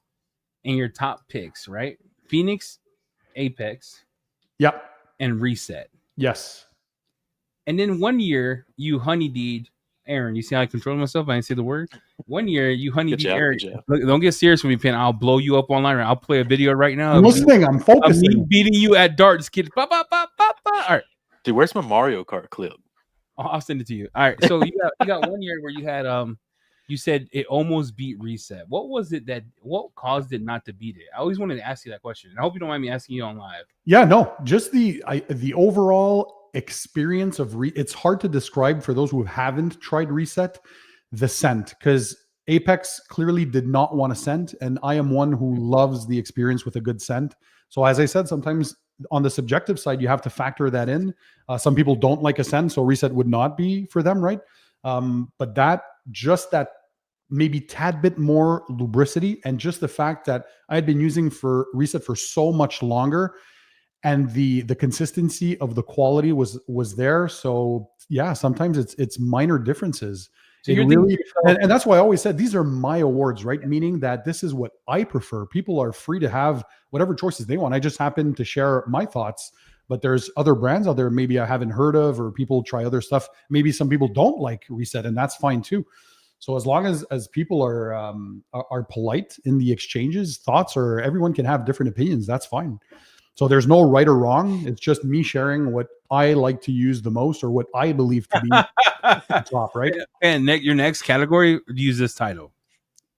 in your top picks, right? Phoenix, Apex, and Reset. Yes. And then one year you honeydeed Aaron. You see how I control myself? I didn't say the word. One year you honeydeed Aaron. Look, don't get serious with me, Pin. I'll blow you up online. I'll play a video right now. I'm listening. I'm focusing. Me beating you at darts, kid. All right. Dude, where's my Mario Kart clip? I'll send it to you. All right. So you got one year where you had you said it almost beat Reset. What was it what caused it not to beat it? I always wanted to ask you that question. I hope you don't mind me asking you on live. Yeah, no, just the overall experience of it's hard to describe for those who haven't tried Reset, the scent, because Apex clearly did not want a scent, and I am one who loves the experience with a good scent. So as I said, sometimes on the subjective side, you have to factor that in. Some people don't like a scent, so Reset would not be for them, right? But that maybe tad bit more lubricity, and just the fact that I had been using for Reset for so much longer, and the consistency of the quality was there. So yeah, sometimes it's minor differences. So and that's why I always said these are my awards, right? Meaning that this is what I prefer. People are free to have whatever choices they want. I just happen to share my thoughts, but there's other brands out there maybe I haven't heard of, or people try other stuff. Maybe some people don't like Reset, and that's fine too. So as long as people are polite in the exchanges, thoughts, or everyone can have different opinions, that's fine. So there's no right or wrong. It's just me sharing what I like to use the most, or what I believe to be top, right? And your next category, use this title.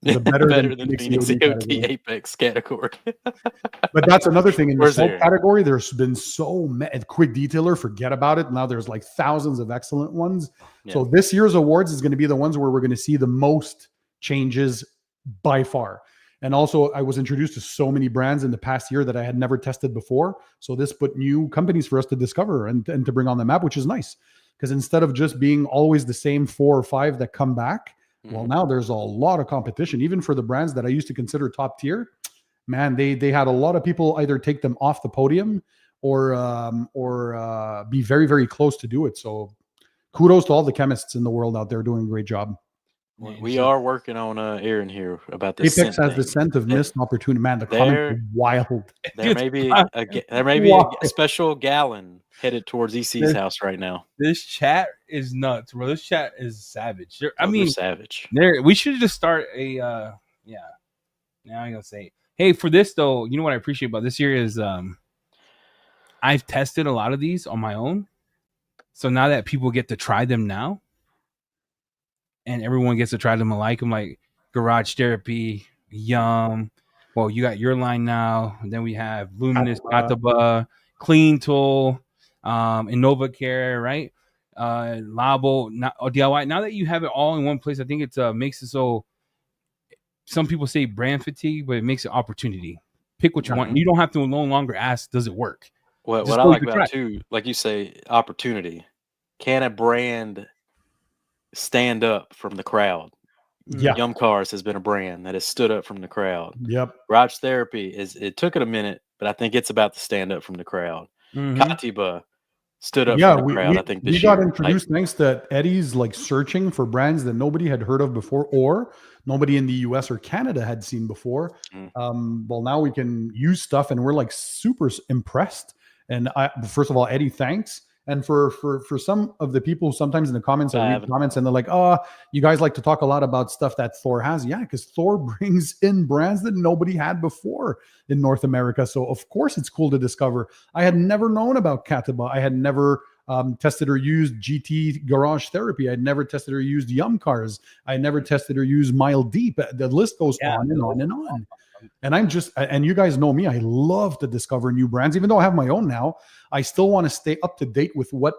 The better than Phoenix COD Apex category. But that's another thing in the soap category. There's been so many. Quick detailer, forget about it. Now there's like thousands of excellent ones. Yeah. So this year's awards is going to be the ones where we're going to see the most changes by far. And also, I was introduced to so many brands in the past year that I had never tested before. So this put new companies for us to discover and to bring on the map, which is nice. Because instead of just being always the same 4 or 5 that come back, well, now there's a lot of competition, even for the brands that I used to consider top tier. Man, they had a lot of people either take them off the podium or be very, very close to do it. So kudos to all the chemists in the world out there doing a great job. We are working on Aaron here about this. Apex has the scent of missed opportunity. Man, the comments are wild. There may be a special gallon headed towards EC's house right now. This chat is nuts, bro. This chat is savage. Savage. We should just start a Now I'm gonna say, hey, for this though, you know what I appreciate about this year is I've tested a lot of these on my own. So now that people get to try them now, and everyone gets to try them alike, I'm like Garage Therapy, Yum. Well, you got your line now. And then we have Luminous, Ataba, Clean Tool, InnovaCare, right? Labo, DIY. Now that you have it all in one place, I think it makes it so some people say brand fatigue, but it makes it opportunity. Pick what you want. You don't have to no longer ask, does it work? What I like about it too, like you say, opportunity. Can a brand stand up from the crowd? Yeah. Yum.Cars has been a brand that has stood up from the crowd. Yep. Garage Therapy it took it a minute, but I think it's about to stand up from the crowd. Katiba stood up from the crowd, I think, we this got year. introduced thanks to Eddie's like searching for brands that nobody had heard of before, or nobody in the US or Canada had seen before. Well, now we can use stuff, and we're like super impressed. And first of all, Eddie, thanks. And for some of the people, sometimes in the comments, I read comments and they're like, "Oh, you guys like to talk a lot about stuff that Thor has." Yeah, because Thor brings in brands that nobody had before in North America. So of course it's cool to discover. I had never known about Katiba. I had never tested or used GT Garage Therapy. I had never tested or used Yum.Cars. I had never tested or used Mile Deep. The list goes on and on and on. And and you guys know me, I love to discover new brands. Even though I have my own now, I still want to stay up to date with what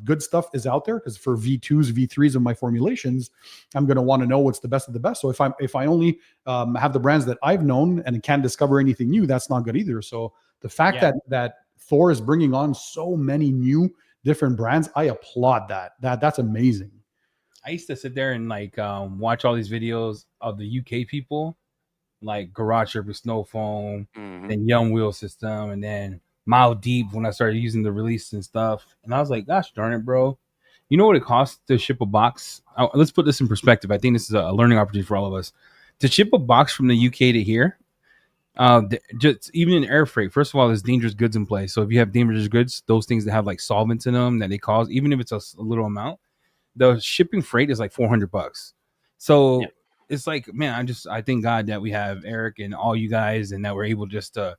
good stuff is out there. Because for V2s, V3s of my formulations, I'm going to want to know what's the best of the best. So if I only have the brands that I've known and can't discover anything new, that's not good either. So the fact that Thor is bringing on so many new different brands, I applaud that. That's amazing. I used to sit there and like watch all these videos of the UK people, like Garage Therapy, Snow Foam, then Yum Wheel System, and then Mile Deep when I started using the release and stuff. And I was like, gosh darn it, bro. You know what it costs to ship a box? Let's put this in perspective. I think this is a learning opportunity for all of us. To ship a box from the UK to here, just even in air freight, first of all, there's dangerous goods in play. So if you have dangerous goods, those things that have like solvents in them that they cause, even if it's a little amount, the shipping freight is like $400. So it's like, man, I thank God that we have Eric and all you guys, and that we're able just to,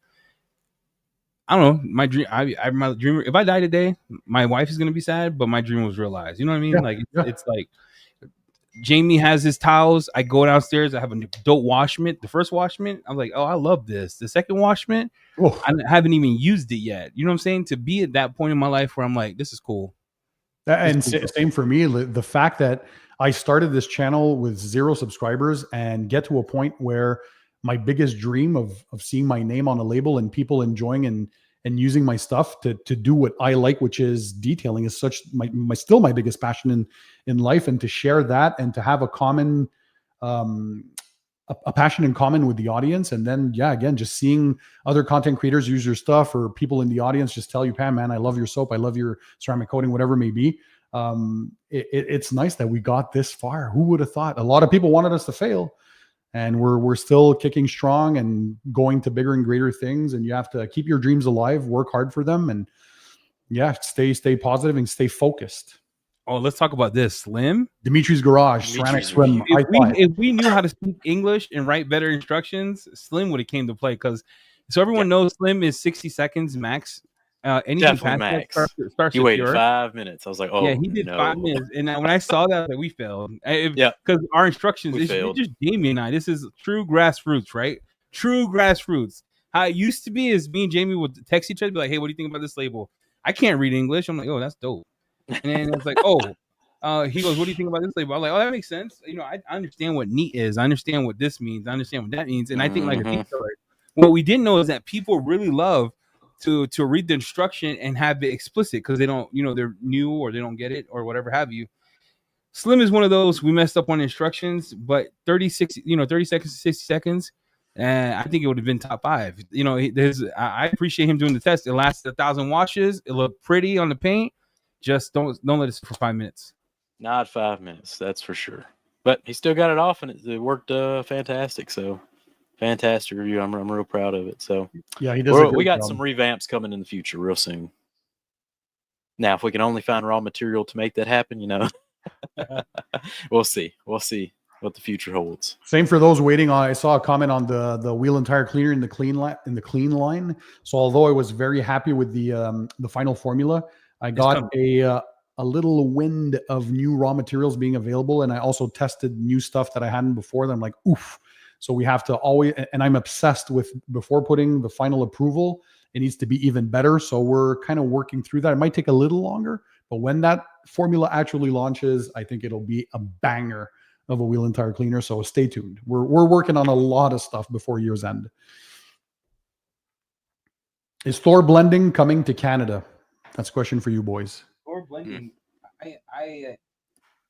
I don't know, my dream. My dream. If I die today, my wife is gonna be sad, but my dream was realized. You know what I mean? It's like Jamie has his towels. I go downstairs. I have an adult washment. The first washment, I'm like, oh, I love this. The second washment, I haven't even used it yet. You know what I'm saying? To be at that point in my life where I'm like, this is cool. And same for me. The fact that I started this channel with 0 subscribers and get to a point where my biggest dream of seeing my name on a label and people enjoying and using my stuff to do what I like, which is detailing, is such still my biggest passion in life. And to share that and to have a common a passion in common with the audience. And then, again, just seeing other content creators use your stuff, or people in the audience just tell you, Pam, man, I love your soap. I love your ceramic coating, whatever it may be. It's nice that we got this far. Who would have thought? A lot of people wanted us to fail, and we're still kicking strong and going to bigger and greater things. And you have to keep your dreams alive, work hard for them, and stay positive and stay focused. Oh, let's talk about this. Slim, Dimitri's Garage, ceramic swim. If we knew how to speak English and write better instructions, Slim would have came to play. Because so everyone knows Slim is 60 seconons max. Anything past max. That starts he waited 5 minutes. I was like, oh, yeah, he did 5 minutes. And when I saw that, like, we failed. Because our instructions, it's just Jamie and I. This is true grassroots, right? True grassroots. How it used to be is me and Jamie would text each other, be like, hey, what do you think about this label? I can't read English. I'm like, oh, that's dope. And then it's like, he goes, what do you think about this label? I'm like, oh, that makes sense. You know, I understand what neat is. I understand what this means. I understand what that means. And I think, like a detailer, what we didn't know is that people really love to read the instruction and have it explicit, because they don't, they're new or they don't get it or whatever have you. Slim is one of those. We messed up on instructions, but 30 seconds, 60 seconds. And I think it would have been top 5. I appreciate him doing the test. It lasted 1,000 washes. It looked pretty on the paint. Just don't let it sit for 5 minutes. Not 5 minutes, that's for sure. But he still got it off, and it worked fantastic. So fantastic review. I'm real proud of it. So yeah, he does. We got some revamps coming in the future real soon. Now, if we can only find raw material to make that happen, we'll see. We'll see what the future holds. Same for those waiting on. I saw a comment on the wheel and tire cleaner in the clean line. So although I was very happy with the final formula, I got a little wind of new raw materials being available, and I also tested new stuff that I hadn't before. That I'm like, oof. So we have to always, and I'm obsessed with, before putting the final approval, it needs to be even better. So we're kind of working through that. It might take a little longer, but when that formula actually launches, I think it'll be a banger of a wheel and tire cleaner. So stay tuned. We're working on a lot of stuff before year's end. Is Thor blending coming to Canada? That's a question for you boys. Thor blending. I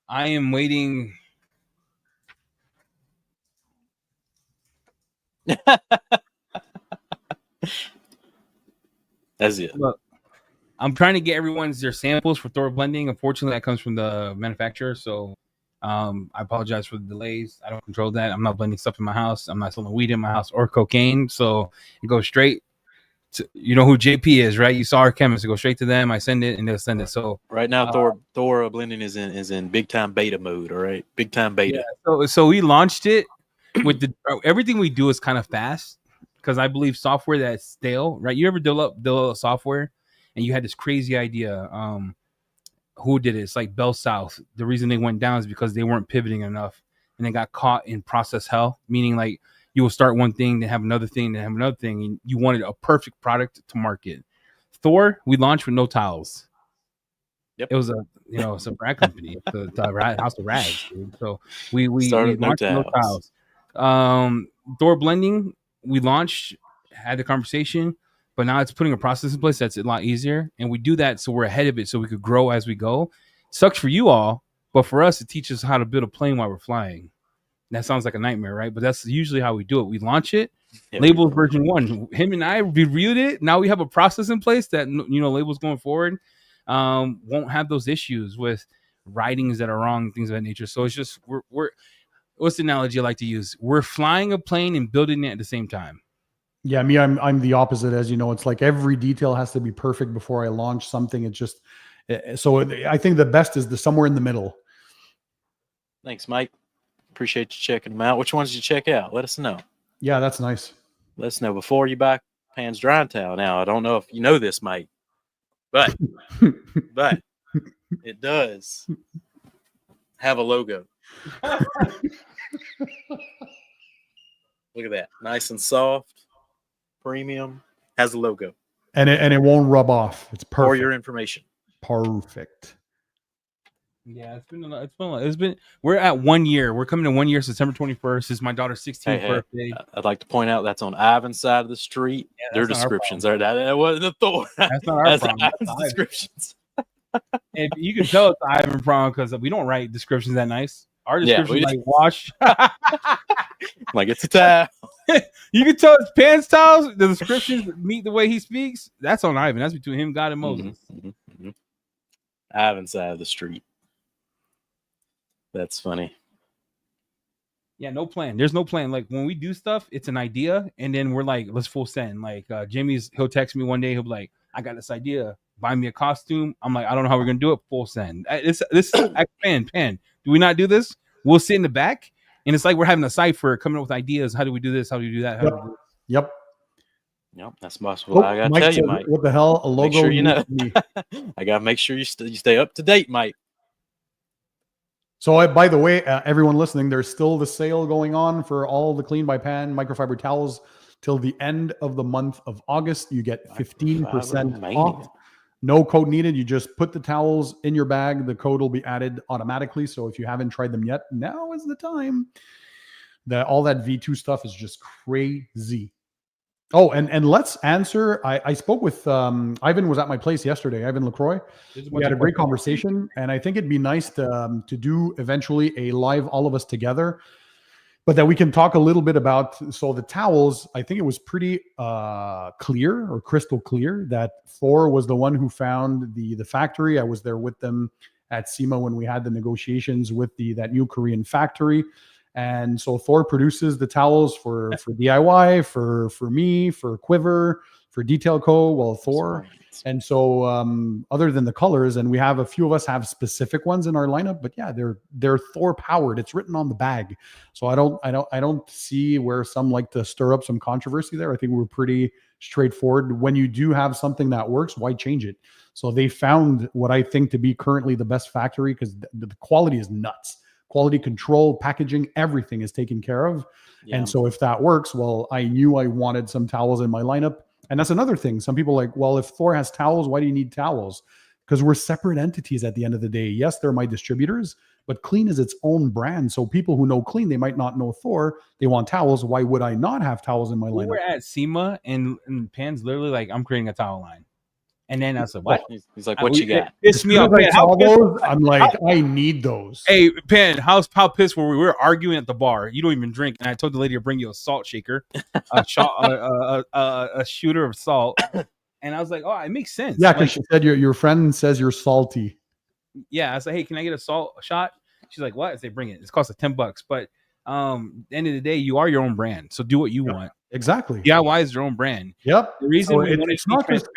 am waiting. That's it. Look, I'm trying to get everyone's their samples for Thor blending. Unfortunately, that comes from the manufacturer, so I apologize for the delays. I don't control that. I'm not blending stuff in my house. I'm not selling weed in my house or cocaine, so it goes straight to, you know who JP is, right? You saw our chemist. It goes straight to them. I send it, and they'll send it. So right now, Thor blending is in big time beta mode. All right, big time beta. Yeah, so we launched it with the everything we do is kind of fast because I believe software that's stale, right? You ever develop software and you had this crazy idea? Who did it? It's like Bell South. The reason they went down is because they weren't pivoting enough and they got caught in process hell, meaning like you will start one thing, then have another thing, then have another thing, and you wanted a perfect product to market. Thor, we launched with no towels. Yep. It was it's a rag company, the House of Rags. Dude. So we launched no towels. Thor blending, we launched, had the conversation, but now it's putting a process in place that's a lot easier, and we do that so we're ahead of it, so we could grow as we go. Sucks for you all, but for us, it teaches us how to build a plane while we're flying. That sounds like a nightmare, right? But that's usually how we do it. We launch it. Yeah, Labels version 1. Him and I reviewed it. Now we have a process in place that Labels going forward won't have those issues with writings that are wrong, things of that nature. So it's just we're what's the analogy I like to use? We're flying a plane and building it at the same time. Yeah, me, I'm the opposite. As you know, it's like every detail has to be perfect before I launch something. It's just so I think the best is the somewhere in the middle. Thanks, Mike. Appreciate you checking them out. Which ones did you check out? Let us know. Yeah, that's nice. Let us know before you buy Pan's drying towel. Now, I don't know if you know this, Mike, but it does have a logo. Look at that. Nice and soft. Premium. Has a logo. And it won't rub off. It's perfect. For your information. Perfect. Yeah, it's been we're at 1 year. We're coming to 1 year, September 21st. It's my daughter's 16th birthday. I'd like to point out that's on Ivan's side of the street. Yeah, their descriptions are that wasn't the Thor. That's not our problem. Ivan's descriptions. And you can tell it's Ivan problem because we don't write descriptions that nice. Our description like wash. Like it's a towel. You can tell it's pants towels. The descriptions meet the way he speaks. That's on Ivan. That's between him, God, and Moses. Ivan's side of the street. That's funny. Yeah, no plan. There's no plan. Like when we do stuff, it's an idea, and then we're like, let's full send. Like he'll text me one day. He'll be like, I got this idea. Buy me a costume. I'm like, I don't know how we're gonna do it. Full send. This Pan. Do we not do this? We'll sit in the back, and it's like we're having a cipher coming up with ideas. How do we do this? How do we do that? Yep. That's possible. I gotta tell you, Mike. What the hell? A logo? Make sure you know. I gotta make sure you stay up to date, Mike. So, by the way, everyone listening, there's still the sale going on for all the Clean by Pan microfiber towels till the end of the month of August. You get 15% off. No code needed. You just put the towels in your bag. The code will be added automatically. So if you haven't tried them yet, now is the time. All that V2 stuff is just crazy. Oh, and let's answer. I spoke with Ivan was at my place yesterday. Ivan LaCroix. We had a great conversation, and I think it'd be nice to do eventually a live all of us together, but that we can talk a little bit about. So the towels, I think it was pretty clear or crystal clear that Thor was the one who found the factory. I was there with them at SEMA when we had the negotiations with that new Korean factory. And so Thor produces the towels for DIY, for me, for Quiver, for Detail Co. Well, Thor. And so other than the colors, and we have a few of us have specific ones in our lineup, but yeah, they're Thor powered. It's written on the bag. So I don't see where some like to stir up some controversy there. I think we're pretty straightforward. When you do have something that works, why change it? So they found what I think to be currently the best factory because the quality is nuts. Quality control, packaging, everything is taken care of. Yeah. And so if that works, well, I knew I wanted some towels in my lineup. And that's another thing. Some people are like, well, if Thor has towels, why do you need towels? Because we're separate entities at the end of the day. Yes, they're my distributors, but Clean is its own brand. So people who know Clean, they might not know Thor. They want towels. Why would I not have towels in my lineup? We're at SEMA and Pan's literally like, I'm creating a towel line. And then I said, what? He's like, what you got? Pissed me off. I saw those, I'm like, I need those. Hey, Pan, how pissed were we? We were arguing at the bar. You don't even drink. And I told the lady to bring you a salt shaker, a shooter of salt. And I was like, oh, it makes sense. Yeah, because she said your friend says you're salty. Yeah, I said, hey, can I get a salt shot? She's like, what? I say, bring it. It's cost $10. But at the end of the day, you are your own brand. So do what you want. Exactly. DIY is your own brand. Yep. The reason it's not because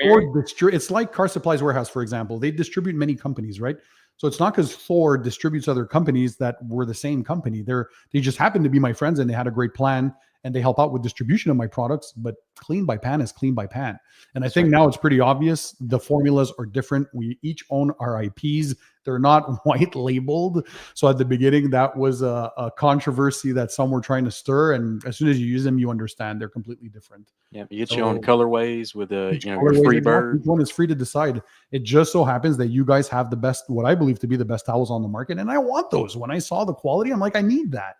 it's like Car Supplies Warehouse, for example. They distribute many companies, right? So it's not because Thor distributes other companies that were the same company. They just happen to be my friends and they had a great plan and they help out with distribution of my products. But Clean by Pan is Clean by Pan. And I think now it's pretty obvious. The formulas are different. We each own our IPs. They're not white labeled. So at the beginning, that was a controversy that some were trying to stir. And as soon as you use them, you understand they're completely different. Yeah, you get your own colorways with your free bird. Each one is free to decide. It just so happens that you guys have the best, what I believe to be the best towels on the market. And I want those. When I saw the quality, I'm like, I need that.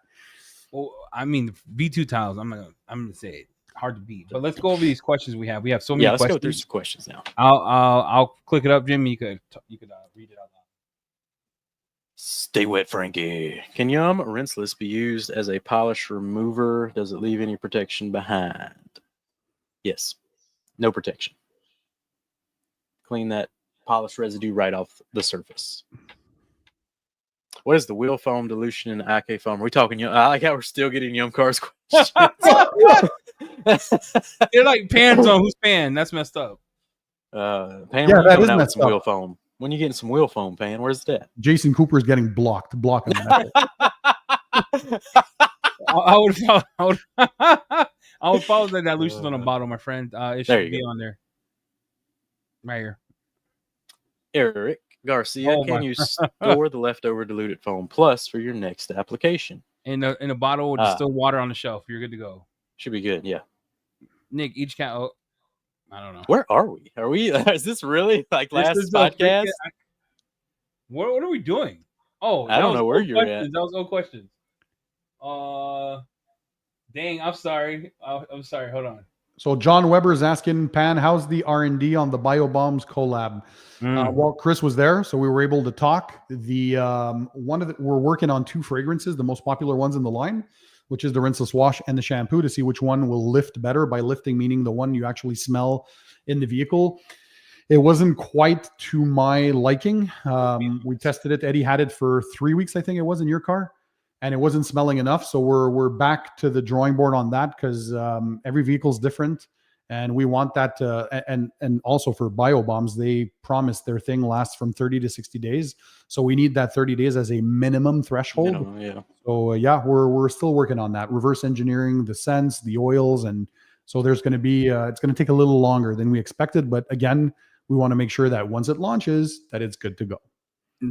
Well, I mean, V2 towels, I'm gonna say it. Hard to beat. But let's go over these questions we have. We have so many questions. Let's go through some questions now. I'll click it up, Jimmy. You could read it out loud. Stay wet, Frankie. Can Yum rinseless be used as a polish remover? Does it leave any protection behind? Yes. No protection. Clean that polish residue right off the surface. What is the wheel foam dilution in the IK foam? Are we talking? I like how we're still getting Yum Cars questions. They're like Pans on who's Pan. That's messed up. Pan, that is messed up. Wheel foam. When you getting some wheel foam, Pan? Where's that? Jason Cooper is getting blocking that. I would follow the dilution on the bottle, my friend. It should be on there. Right here. Eric Garcia, can you store the leftover diluted foam plus for your next application? In a bottle with distilled water on the shelf. You're good to go. Should be good, yeah. Nick, each count. Oh, I don't know. Where are we? Are we? Is this really like last podcast? What are we doing? Oh, I don't know where you're at. That was all questions. Dang, I'm sorry. I'm sorry. Hold on. So John Weber is asking, Pan, how's the R&D on the Biobombs collab? Well, Chris was there, so we were able to talk. We're working on 2 fragrances, the most popular ones in the line, which is the rinseless wash and the shampoo, to see which one will lift better. By lifting, meaning the one you actually smell in the vehicle. It wasn't quite to my liking. We tested it. Eddie had it for 3 weeks, I think it was, in your car, and it wasn't smelling enough. So we're back to the drawing board on that, because every vehicle is different. And we want that and also for Biobombs, they promise their thing lasts from 30 to 60 days. So we need that 30 days as a minimum threshold. So we're still working on that. Reverse engineering the scents, the oils. And so there's going to be, it's going to take a little longer than we expected. But again, we want to make sure that once it launches, that it's good to go.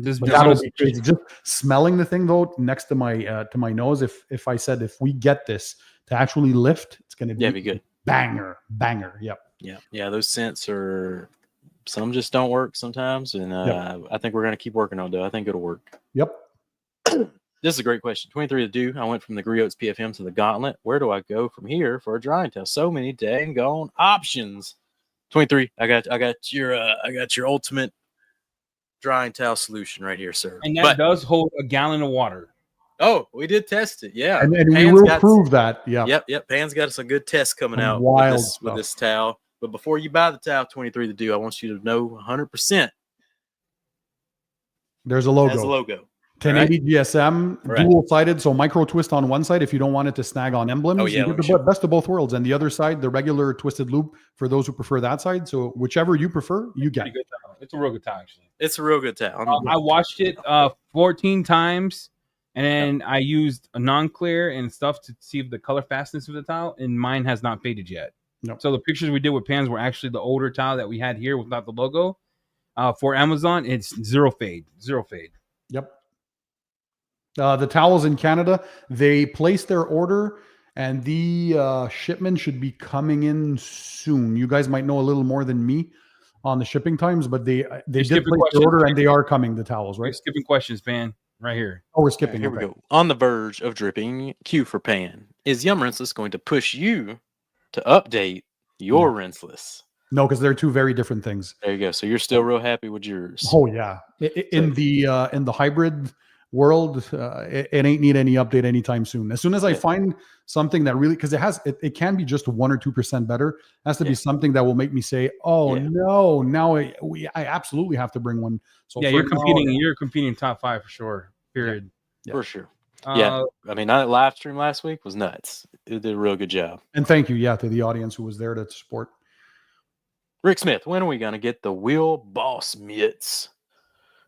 Just smelling the thing though, next to my nose, if I said, if we get this to actually lift, it's going to be good. Banger. Yep. Yeah. Those scents some just don't work sometimes. And I think we're going to keep working on it though. I think it'll work. Yep. This is a great question. 23 to do. I went from the Griots PFM to the Gauntlet. Where do I go from here for a drying towel? So many dang gone options. 23. I got your ultimate drying towel solution right here, sir. And that does hold a gallon of water. Oh, we did test it. Yeah. And we will prove that. Yeah. Yep. Pan's got some good tests coming out with this towel. But before you buy the towel, 23 to do, I want you to know 100%. There's a logo. There's a logo. 1080 GSM, dual-sided, so micro twist on one side if you don't want it to snag on emblems. Oh, yeah. You get the best of both worlds. And the other side, the regular twisted loop for those who prefer that side. So whichever you prefer, you get it. It's a real good towel, actually. It's a real good towel. I washed it 14 times. And then I used a non-clear and stuff to see if the color fastness of the towel, and mine has not faded yet. Nope. So the pictures we did with Pans were actually the older towel that we had here without the logo. For Amazon, it's zero fade. Yep. The towels in Canada, they placed their order, and the shipment should be coming in soon. You guys might know a little more than me on the shipping times, but they did place their order, and they are coming, the towels, right? You're skipping questions, Pan. Right here. Oh, we're skipping. Here we go. On the verge of dripping. Q for Pan. Is Yum Rinseless going to push you to update your rinseless? No, because they're two very different things. There you go. So you're still real happy with yours. Oh yeah, in the hybrid world, it ain't need any update anytime soon. As soon as I find something that really, because it can be just 1 or 2% better. It has to be something that will make me say, oh no, now I absolutely have to bring one. So you're competing top 5 for sure. Period. For sure. I mean, that live stream last week was nuts. It did a real good job. And thank you, to the audience who was there to support. Rick Smith, when are we gonna get the Wheel Boss mitts?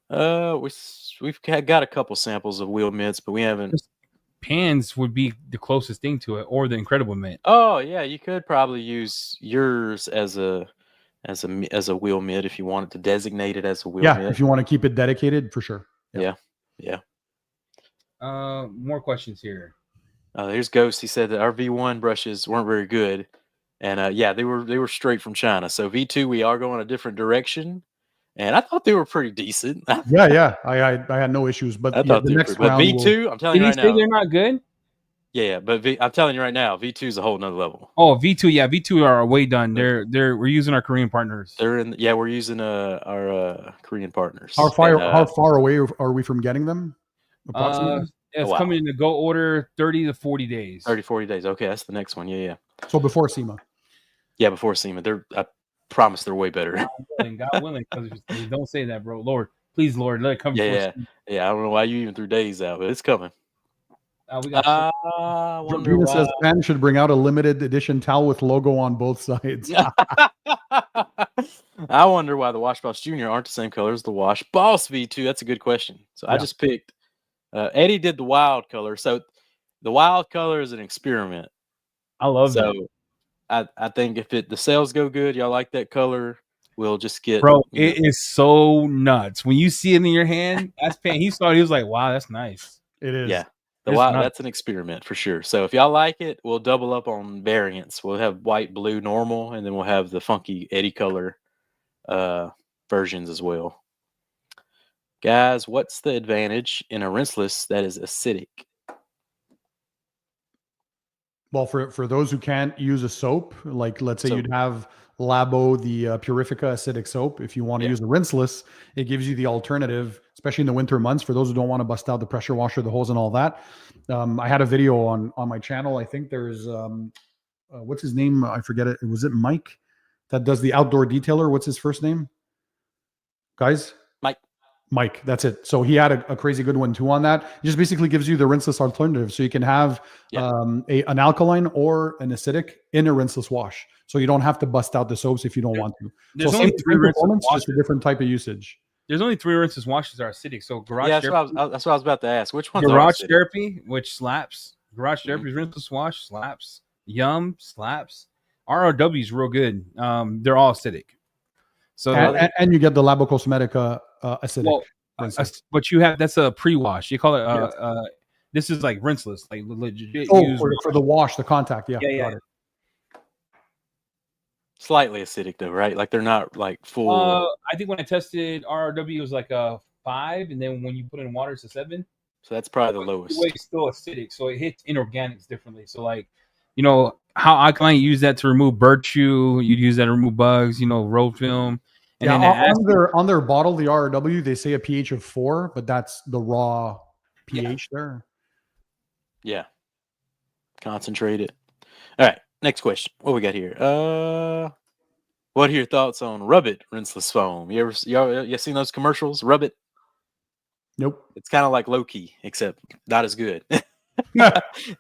We've got a couple samples of wheel mitts, but we haven't. Pans would be the closest thing to it, or the Incredible Mitt. Oh yeah, you could probably use yours as a wheel mitt if you wanted to designate it as a wheel mitt. Yeah, if you want to keep it dedicated, for sure. Yeah. More questions here. There's Ghost. He said that our V1 brushes weren't very good, and they were straight from China. So V2, we are going a different direction, and I thought they were pretty decent. Yeah. I had no issues, but I thought the next round. But V2, I'm telling you right now. Did he say they're not good? Yeah, but I'm telling you right now, V2 is a whole nother level. Oh, V2, V2 are way done. We're using our Korean partners. We're using our Korean partners. How far away are we from getting them? Approximately? It's coming in the go order 30 to 40 days. 30 40 days. Okay, that's the next one. Yeah. So before SEMA. Yeah, before SEMA. I promise they're way better. God willing, don't say that, bro. Lord, please, Lord, let it come. Yeah. I don't know why you even threw days out, but it's coming. We got. Gina says Pan should bring out a limited edition towel with logo on both sides. I wonder why the Wash Boss Junior aren't the same color as the Wash Boss V2. That's a good question. So I just picked. Eddie did the wild color. So the wild color is an experiment. I love that. I think if the sales go good, y'all like that color, we'll just get. Bro, it is so nuts when you see it in your hand. That's Pan. He was like, "Wow, that's nice." It is. Yeah. That's an experiment for sure. So if y'all like it, we'll double up on variants. We'll have white, blue, normal, and then we'll have the funky Eddie color versions as well. Guys, what's the advantage in a rinseless that is acidic? Well, for those who can't use a soap, like let's say you'd have Labo, the Purifica acidic soap. If you want to use a rinseless, it gives you the alternative, especially in the winter months. For those who don't want to bust out the pressure washer, the hose, and all that, I had a video on my channel. I think there's what's his name? I forget it. Was it Mike that does the outdoor detailer? What's his first name? Guys, Mike. That's it. So he had a crazy good one too on that. It just basically gives you the rinseless alternative, so you can have an alkaline or an acidic in a rinseless wash. So you don't have to bust out the soaps if you don't want to. There's only 3 rinseless just a different type of usage. There's only 3 rinseless washes that are acidic. So garage. Yeah, that's what I was about to ask. Which one's garage therapy, which slaps. Garage therapy's rinseless wash slaps. Yum slaps. RRW is real good. They're all acidic. So and you get the Labo Cosmetica acidic. But you have that's a pre-wash. You call it this is like rinseless, like legit. For the wash, the contact. Yeah. Got it. Slightly acidic though, right? Like they're not like full. I think when I tested RRW, it was like a 5, and then when you put it in water, it's a 7. So that's probably the lowest. It's still acidic, so it hits inorganics differently. So like, how alkaline you use that to remove bird chew, you'd use that to remove bugs, road film. And on their bottle, the RRW, they say a pH of 4, but that's the raw pH there. Yeah. Concentrated. All right. Next question. What we got here? What are your thoughts on Rub It rinseless foam? You seen those commercials? Rub It? Nope. It's kind of like low key, except not as good.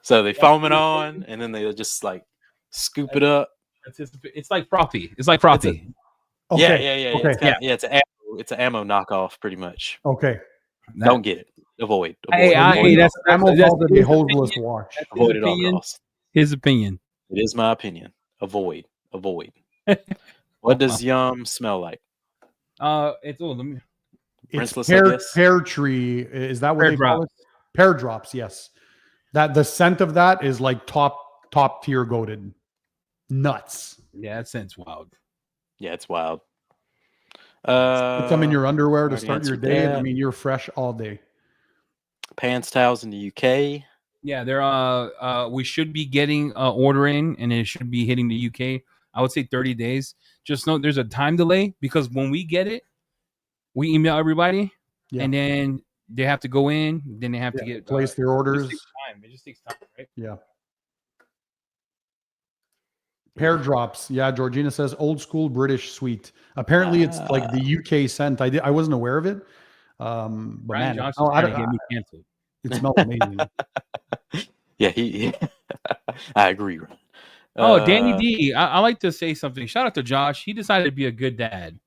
So they foam it on, and then they just like scoop it up. It's like frothy. It's like frothy. Okay. Yeah. Okay. It's an ammo knockoff, pretty much. Okay. Don't get it. Avoid. That's ammo called it a hoseless wash. Avoid it all costs. His opinion. It is my opinion. Avoid. What does Yum smell like? It's pear tree. Is that what they call it? Pear drops. Yes. That the scent of that is like top tier goated. Nuts. Yeah, that scent's wild. Yeah, it's wild. Put some in your underwear to start your day. I mean, you're fresh all day. Pants towels in the UK. Yeah, they're we should be getting order in, and it should be hitting the UK I would say 30 days. Just know there's a time delay because when we get it, we email everybody, and then they have to go in. Then they have to get place their orders. It just takes time, right? Yeah. Pear drops. Yeah, Georgina says old school British sweet. Apparently, it's like the UK scent. I wasn't aware of it. But Brian man, Johnson's trying to get me canceled. It smells amazing. Yeah, I agree. Danny D. I like to say something. Shout out to Josh. He decided to be a good dad.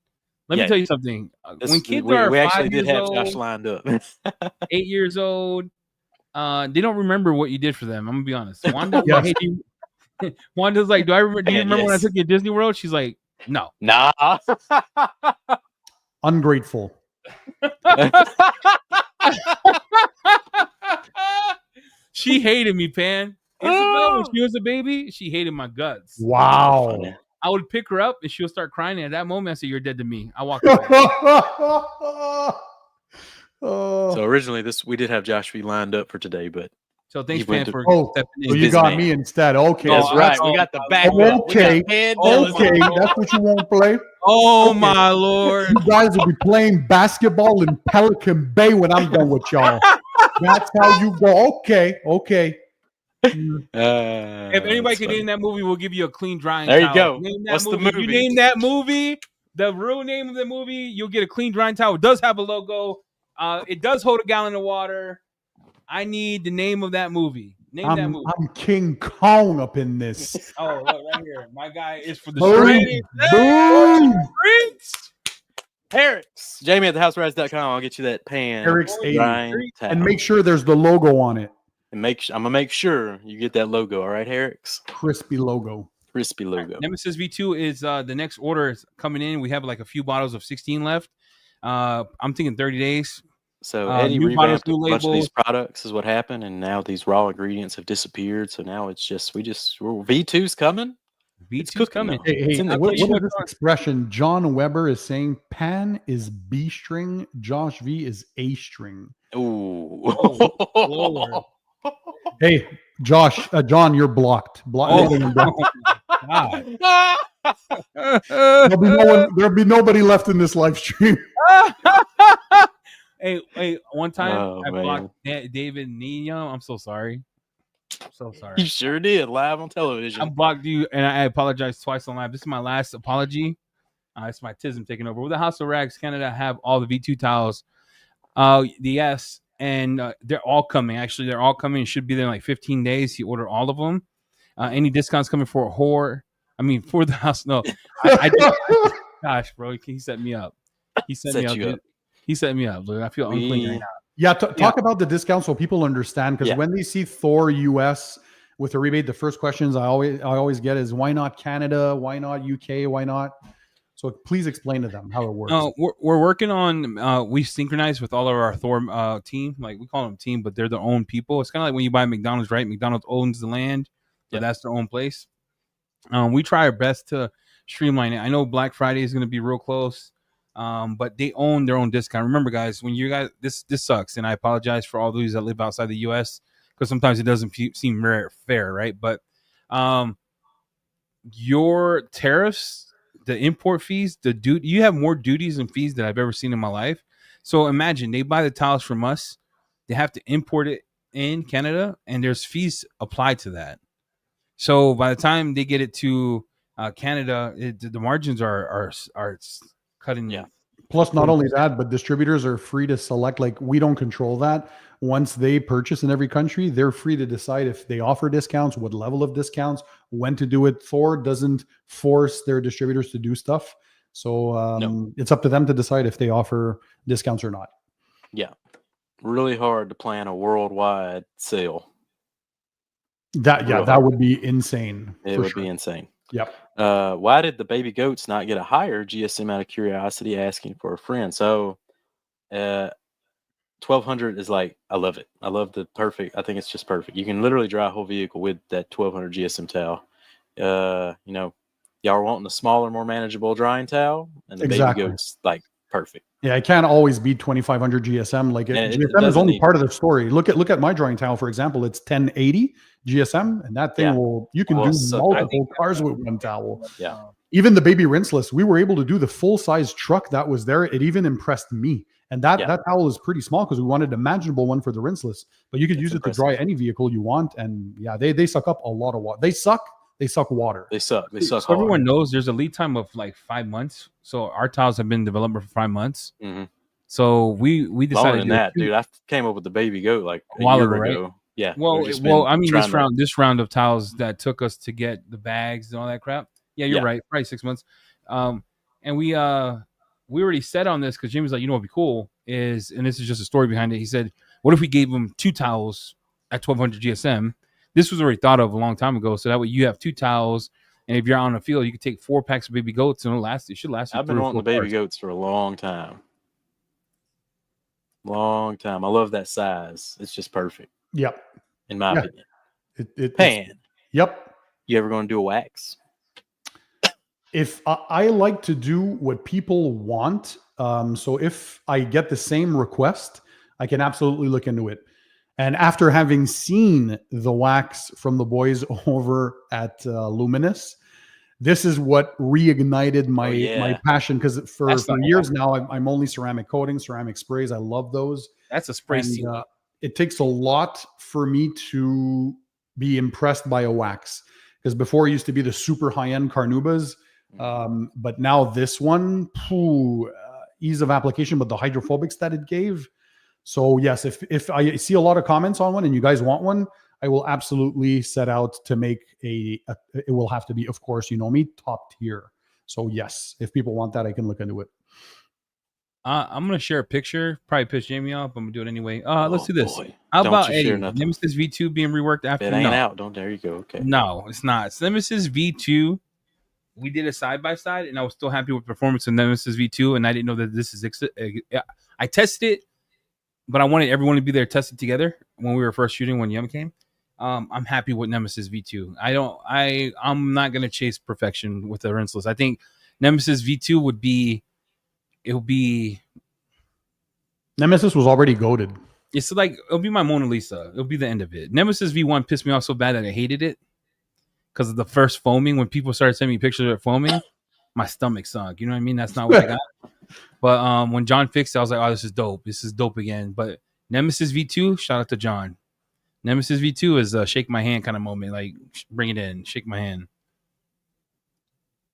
Let me tell you something. When kids are we actually 5 did years have old, Josh lined up. 8 years old, they don't remember what you did for them. I'm gonna be honest. Wanda, hey, Wanda's like, do you remember when I took you to Disney World? She's like, no. Nah. Ungrateful. She hated me, Pan. Isabel, when she was a baby, she hated my guts. Wow. I would pick her up and she'll start crying. And at that moment, I say, you're dead to me. I walk away. So originally, we did have Josh V lined up for today, but so thanks, Pan, for stepping in. So you got me instead. Okay, that's right. We got the back. Okay, that's what you want to play. Oh my Lord! You guys will be playing basketball in Pelican Bay when I'm done with y'all. That's how you go. Okay. If anybody can name that movie, we'll give you a clean drying towel. There you go. What's the movie? If you name that movie, the real name of the movie, you'll get a clean drying towel. It does have a logo. It does hold a gallon of water. I need the name of that movie. Name that movie. I'm King Kong up in this. Oh, look, right here. My guy is for the streets. Eric's. Jamie at thehouserise.com. I'll get you that Pan. Eric's 80. And make sure there's the logo on it. And I'm gonna make sure you get that logo. All right, Eric's. Crispy logo. Nemesis V2 is the next order is coming in. We have like a few bottles of 16 left. I'm thinking 30 days. So Eddie revamped a bunch of these products is what happened, and now these raw ingredients have disappeared. So now it's just V2's coming. V2's coming. Hey, what is this expression? John Weber is saying Pan is B string, Josh V is A string. Ooh. Hey, John, you're blocked. There'll be nobody left in this live stream. Hey, one time I blocked David Nino. I'm so sorry. You sure did, live on television. I blocked you, and I apologize twice on live. This is my last apology. It's my tism taking over. With the House of Rags Canada have all the V2 towels. Yes, and they're all coming. Actually, they're all coming. It should be there in like 15 days. You order all of them. Any discounts coming for T.H.O.R? I mean, for the house. No, gosh, bro, he set me up. He set me up. He set me up. Dude. I feel unclean right now. Yeah, talk about the discount so people understand, because when they see Thor US with a rebate, the first questions I always get is why not Canada? Why not UK? Why not? So please explain to them how it works. We're working on we synchronize with all of our Thor team. Like we call them team, but they're their own people. It's kind of like when you buy McDonald's, right? McDonald's owns the land, so that's their own place. We try our best to streamline it. I know Black Friday is going to be real close. But they own their own discount. Remember, guys, when you guys this sucks, and I apologize for all those that live outside the U.S. because sometimes it doesn't seem fair, right? But your tariffs, the import fees, you have more duties and fees than I've ever seen in my life. So imagine they buy the towels from us, they have to import it in Canada, and there's fees applied to that. So by the time they get it to Canada, the margins are cutting. Yeah. Plus, not only that, but distributors are free to select. Like, we don't control that. Once they purchase in every country, they're free to decide if they offer discounts, what level of discounts, when to do it. Thor doesn't force their distributors to do stuff. So it's up to them to decide if they offer discounts or not. Yeah. Really hard to plan a worldwide sale. That would be insane. It would be insane. Yep. Why did the baby goats not get a higher GSM out of curiosity, asking for a friend? So 1200 is like, I love it. I love the perfect. I think it's just perfect. You can literally dry a whole vehicle with that 1200 GSM towel. Y'all are wanting a smaller, more manageable drying towel, and the baby goats like perfect. Yeah, I can't always beat 2500 GSM. Like GSM is doesn't only need- part of the story. Look at my drawing towel, for example. It's 1080 GSM, and that thing you can do multiple cars with one towel. Yeah. Even the baby rinseless, we were able to do the full size truck that was there. It even impressed me. And that towel is pretty small because we wanted a manageable one for the rinseless. But you could use it to dry any vehicle you want. And yeah, they suck up a lot of water. They suck water. They suck. They suck. So everyone knows there's a lead time of like 5 months. So our towels have been developed for 5 months. Mm-hmm. So we decided longer than that, dude. I came up with the baby goat like a year ago. Right? Yeah. Well, I mean this round of towels that took us to get the bags and all that crap. Yeah, you're right. Probably 6 months. And we already said on this because Jimmy was like, you know what'd be cool is, and this is just a story behind it. He said, what if we gave him 2 towels at 1200 GSM? This was already thought of a long time ago. So that way you have 2 towels, and if you're out on the field, you can take 4 packs of baby goats and it should last you. I've been wanting the baby goats for a long time. Long time. I love that size. It's just perfect. Yep. In my opinion. Pan. Yep. You ever going to do a wax? If I like to do what people want, so if I get the same request, I can absolutely look into it. And after having seen the wax from the boys over at Luminous, this is what reignited my passion, because for years now I'm only ceramic coating, ceramic sprays. I love those. That's a spray seal. It takes a lot for me to be impressed by a wax, because before it used to be the super high-end Carnubas. But now this one, ease of application, but the hydrophobics that it gave. So yes, if I see a lot of comments on one and you guys want one, I will absolutely set out to make it will have to be, of course, you know me, top tier. So yes, if people want that, I can look into it. I'm going to share a picture, probably piss Jamie off. I'm going to do it anyway. Let's do this. Boy. How about Eddie? Nemesis V2 being reworked after? It ain't out. There you go. Okay. No, it's not. It's Nemesis V2. We did a side-by-side, and I was still happy with performance of Nemesis V2, and I didn't know that this is... I tested it, but I wanted everyone to be there tested together when we were first shooting when Yum came. I'm happy with Nemesis V2. I'm not going to chase perfection with the rinseless. I think Nemesis V2 would be... It'll be... Nemesis was already goated. It's like... It'll be my Mona Lisa. It'll be the end of it. Nemesis V1 pissed me off so bad that I hated it. Because of the first foaming, when people started sending me pictures of foaming, my stomach sunk. You know what I mean? That's not what I got. But when John fixed it, I was like, oh, this is dope. This is dope again. But Nemesis V2, shout out to John. Nemesis V2 is a shake my hand kind of moment. Like, bring it in. Shake my hand.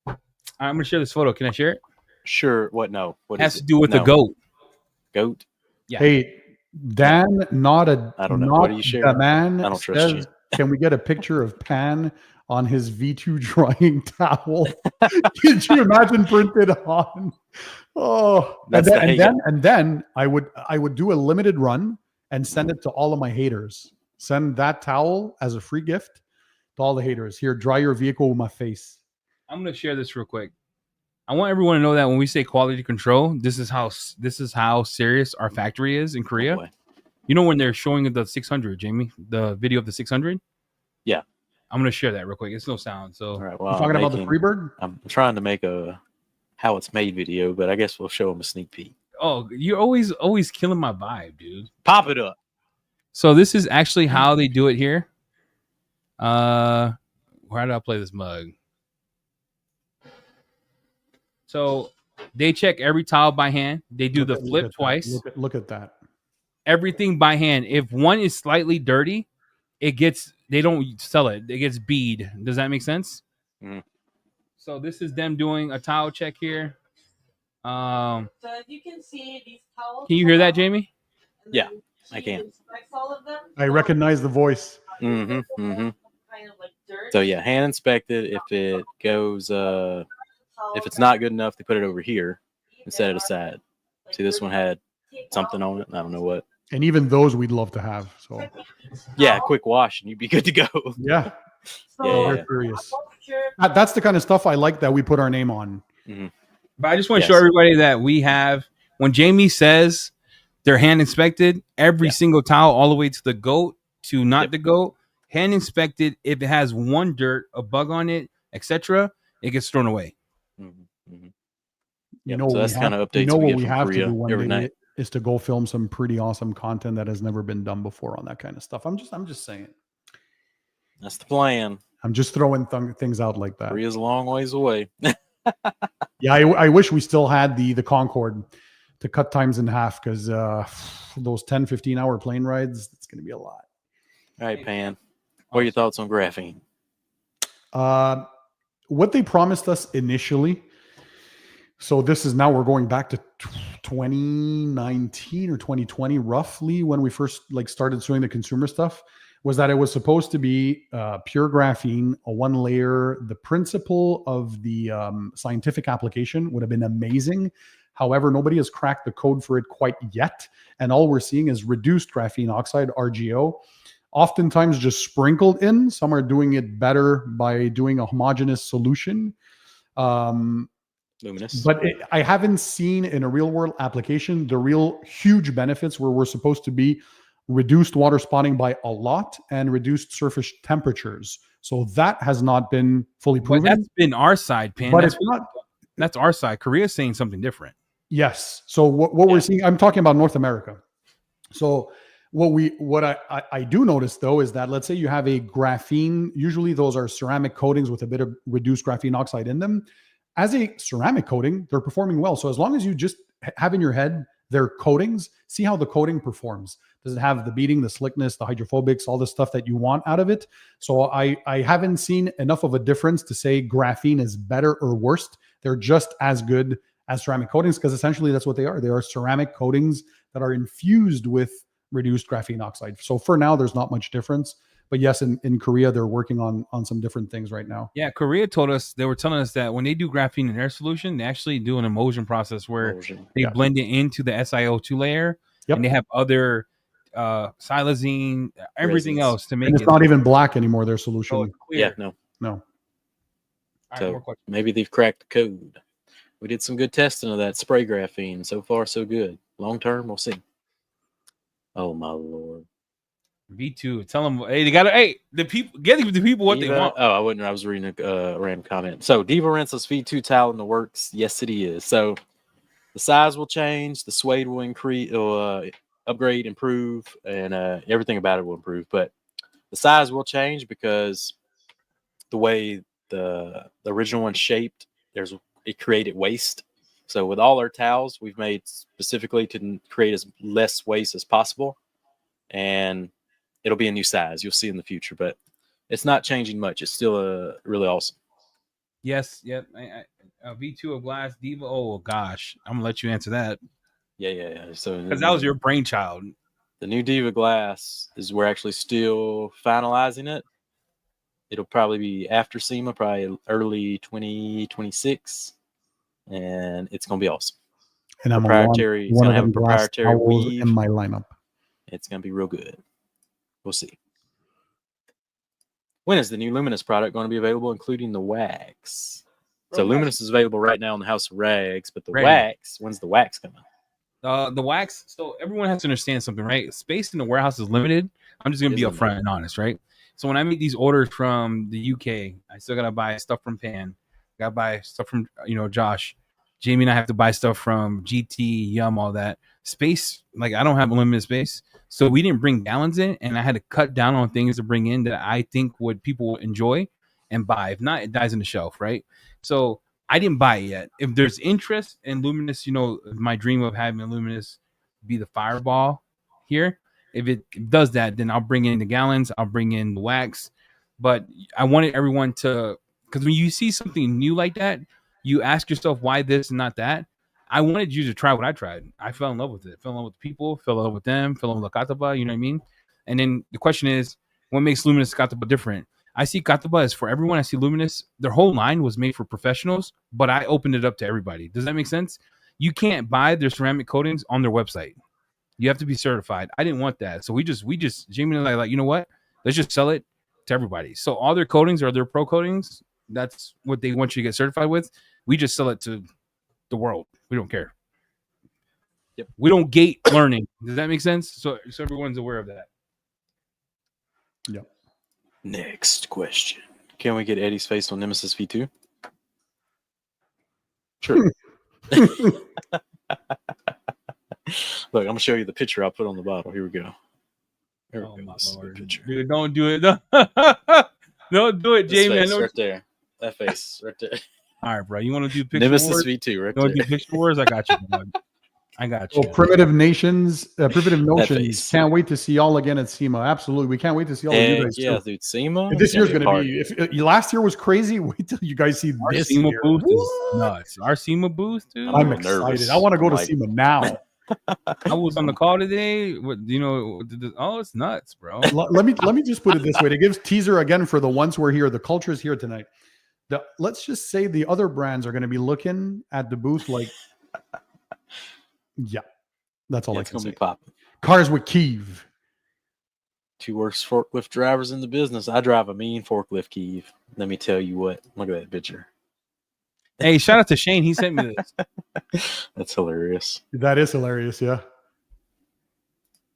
I'm going to share this photo. Can I share it? Sure. What? No. What has to do with the goat. Goat? Yeah. Hey, Dan, I don't know. What are you sharing? Man I don't trust you. Can we get a picture of Pan on his V2 drying towel? Could you imagine printed on? Oh, and then I would do a limited run and send it to all of my haters. Send that towel as a free gift to all the haters. Here, dry your vehicle with my face. I'm going to share this real quick. I want everyone to know that when we say quality control, this is how serious our factory is in Korea. Oh, you know when they're showing the 600, Jamie, the video of the 600? Yeah. I'm going to share that real quick. It's no sound. So, all right, well, you're talking about the Freebird? I'm trying to make a how it's made video, but I guess we'll show them a sneak peek. Oh, you're always killing my vibe, dude. Pop it up. So this is actually how they do it here. Where did I play this mug? So they check every towel by hand. They do the flip twice. Look at that. Everything by hand. If one is slightly dirty, they don't sell it. It gets bead. Does that make sense? Mm. So this is them doing a towel check here. So as you can see, these towels. Can you hear that, Jamie? Yeah, I can. All of them. I recognize the voice. Mm-hmm. Mm-hmm. Kind of like dirt. So yeah, hand inspected. If it goes, if it's not good enough, they put it over here and set it aside. See, this one had something on it. I don't know what. And even those we'd love to have. So yeah, quick wash and you'd be good to go. Yeah. Yeah. Curious. That's the kind of stuff I like that we put our name on. Mm-hmm. But I just want to show everybody that we have, when Jamie says they're hand inspected, every single towel, all the way to the goat to not the goat, hand inspected. If it has one dirt, a bug on it, etc., it gets thrown away. Mm-hmm. You know, so that's kind of updates we what get we from have to Korea do one every day night. is to go film some pretty awesome content that has never been done before on that kind of stuff. I'm just saying. That's the plan. I'm just throwing things out like that. Korea's a long ways away. Yeah, I wish we still had the Concorde to cut times in half, because those 10, 15-hour plane rides, it's going to be a lot. All right, Pan. What are your thoughts on graphene? What they promised us initially, so this is now we're going back to 2019 or 2020, roughly, when we first started doing the consumer stuff, was that it was supposed to be pure graphene, a one layer. The principle of the scientific application would have been amazing. However, nobody has cracked the code for it quite yet. And all we're seeing is reduced graphene oxide, RGO, oftentimes just sprinkled in. Some are doing it better by doing a homogeneous solution. Luminous. But I haven't seen in a real world application the real huge benefits where we're supposed to be reduced water spotting by a lot and reduced surface temperatures. So that has not been fully proven. But that's been our side, Pan. But it's not. That's our side. Korea's saying something different. Yes. So what we're seeing, I'm talking about North America. So what I do notice though is that, let's say you have a graphene, usually those are ceramic coatings with a bit of reduced graphene oxide in them. As a ceramic coating, they're performing well. So as long as you just have in your head their coatings, see how the coating performs. Does it have the beading, the slickness, the hydrophobics, all the stuff that you want out of it? So I haven't seen enough of a difference to say graphene is better or worse. They're just as good as ceramic coatings, because essentially that's what they are. They are ceramic coatings that are infused with reduced graphene oxide. So for now, there's not much difference. But yes, in Korea, they're working on some different things right now. Yeah, Korea told us, they were telling us that when they do graphene in their solution, they actually do an emulsion process where they blend it into the SiO2 layer, and they have other silazine, everything else to make and it's not even black anymore, their solution. So clear. No. Right, so maybe they've cracked the code. We did some good testing of that spray graphene. So far, so good. Long term, we'll see. Oh my Lord. V2, tell them, hey, they got to, hey, the people, get the people what Diva, they want. Oh, I wouldn't. I was reading a random comment. So, Diva rinseless V2 towel in the works. Yes, it is. So, the size will change, the suede will increase, upgrade, improve, and everything about it will improve. But the size will change because the way the original one's shaped, it created waste. So, with all our towels, we've made specifically to create as less waste as possible, and it'll be a new size. You'll see in the future, but it's not changing much. It's still really awesome. Yes, yep. V2 of glass, Diva. Oh gosh, I'm gonna let you answer that. Yeah. So because that was your brainchild. The new Diva glass we're actually still finalizing it. It'll probably be after SEMA, probably early 2026, and it's gonna be awesome. And I'm proprietary. It's gonna have a proprietary weave in my lineup. It's gonna be real good. We'll see. When is the new Luminous product going to be available, including the wax? So Luminous is available right now in the House of Rags, but the wax, when's the wax coming? The wax, so everyone has to understand something, right? Space in the warehouse is limited. I'm just going to be upfront and honest, right? So when I make these orders from the UK, I still got to buy stuff from Pan. Got to buy stuff from, Josh. Jamie and I have to buy stuff from GT, Yum, all that. Space, I don't have unlimited space. So we didn't bring gallons in, and I had to cut down on things to bring in that I think people would enjoy and buy. If not, it dies on the shelf, right? So I didn't buy it yet. If there's interest in Luminous, my dream of having Luminous be the fireball here. If it does that, then I'll bring in the gallons. I'll bring in the wax. But I wanted everyone to, because when you see something new like that, you ask yourself why this and not that. I wanted you to try what I tried. I fell in love with it. Fell in love with the people. Fell in love with them. Fell in love with Kataba. You know what I mean? And then the question is, what makes Luminous Kataba different? I see Kataba as for everyone. I see Luminous. Their whole line was made for professionals, but I opened it up to everybody. Does that make sense? You can't buy their ceramic coatings on their website. You have to be certified. I didn't want that. So we just Jamie and I you know what? Let's just sell it to everybody. So all their coatings are their pro coatings. That's what they want you to get certified with. We just sell it to the world. We don't care. Yep. We don't gate learning. Does that make sense? So everyone's aware of that. Yep. Next question. Can we get Eddie's face on Nemesis V2? Sure. Look, I'm gonna show you the picture I put on the bottle. Here we go. There Oh we go. my This is the lord, picture. dude! Don't do it. Don't do it, This Jamie. face right there. That face right there. All right, bro. You want to do picture Nemesis wars? V2 right You want to there. do picture wars? I got you, dog. I got So you. primitive notions. face. Can't wait to see y'all again at SEMA. Absolutely, we can't wait to see all of you Heck guys yeah, too. dude. SEMA. If this year's going to party. be, if last year was crazy, wait till you guys see Our this SEMA year. booth is What? nuts. Our SEMA booth, dude. I'm I'm a little excited. nervous. I want to go I'm to like- SEMA now. I was on the call today. What you know? Oh, it's nuts, bro. let me just put it this way. To give teaser again for the ones who are here, the culture is here tonight. Let's just say the other brands are going to be looking at the booth like, yeah, that's all I It's can gonna say. be popping. Cars with Kiev. 2 worst forklift drivers in the business. I drive a mean forklift, Keeve. Let me tell you what. Look at that picture. Hey, shout out to Shane. He sent me this. That's hilarious. That is hilarious. Yeah.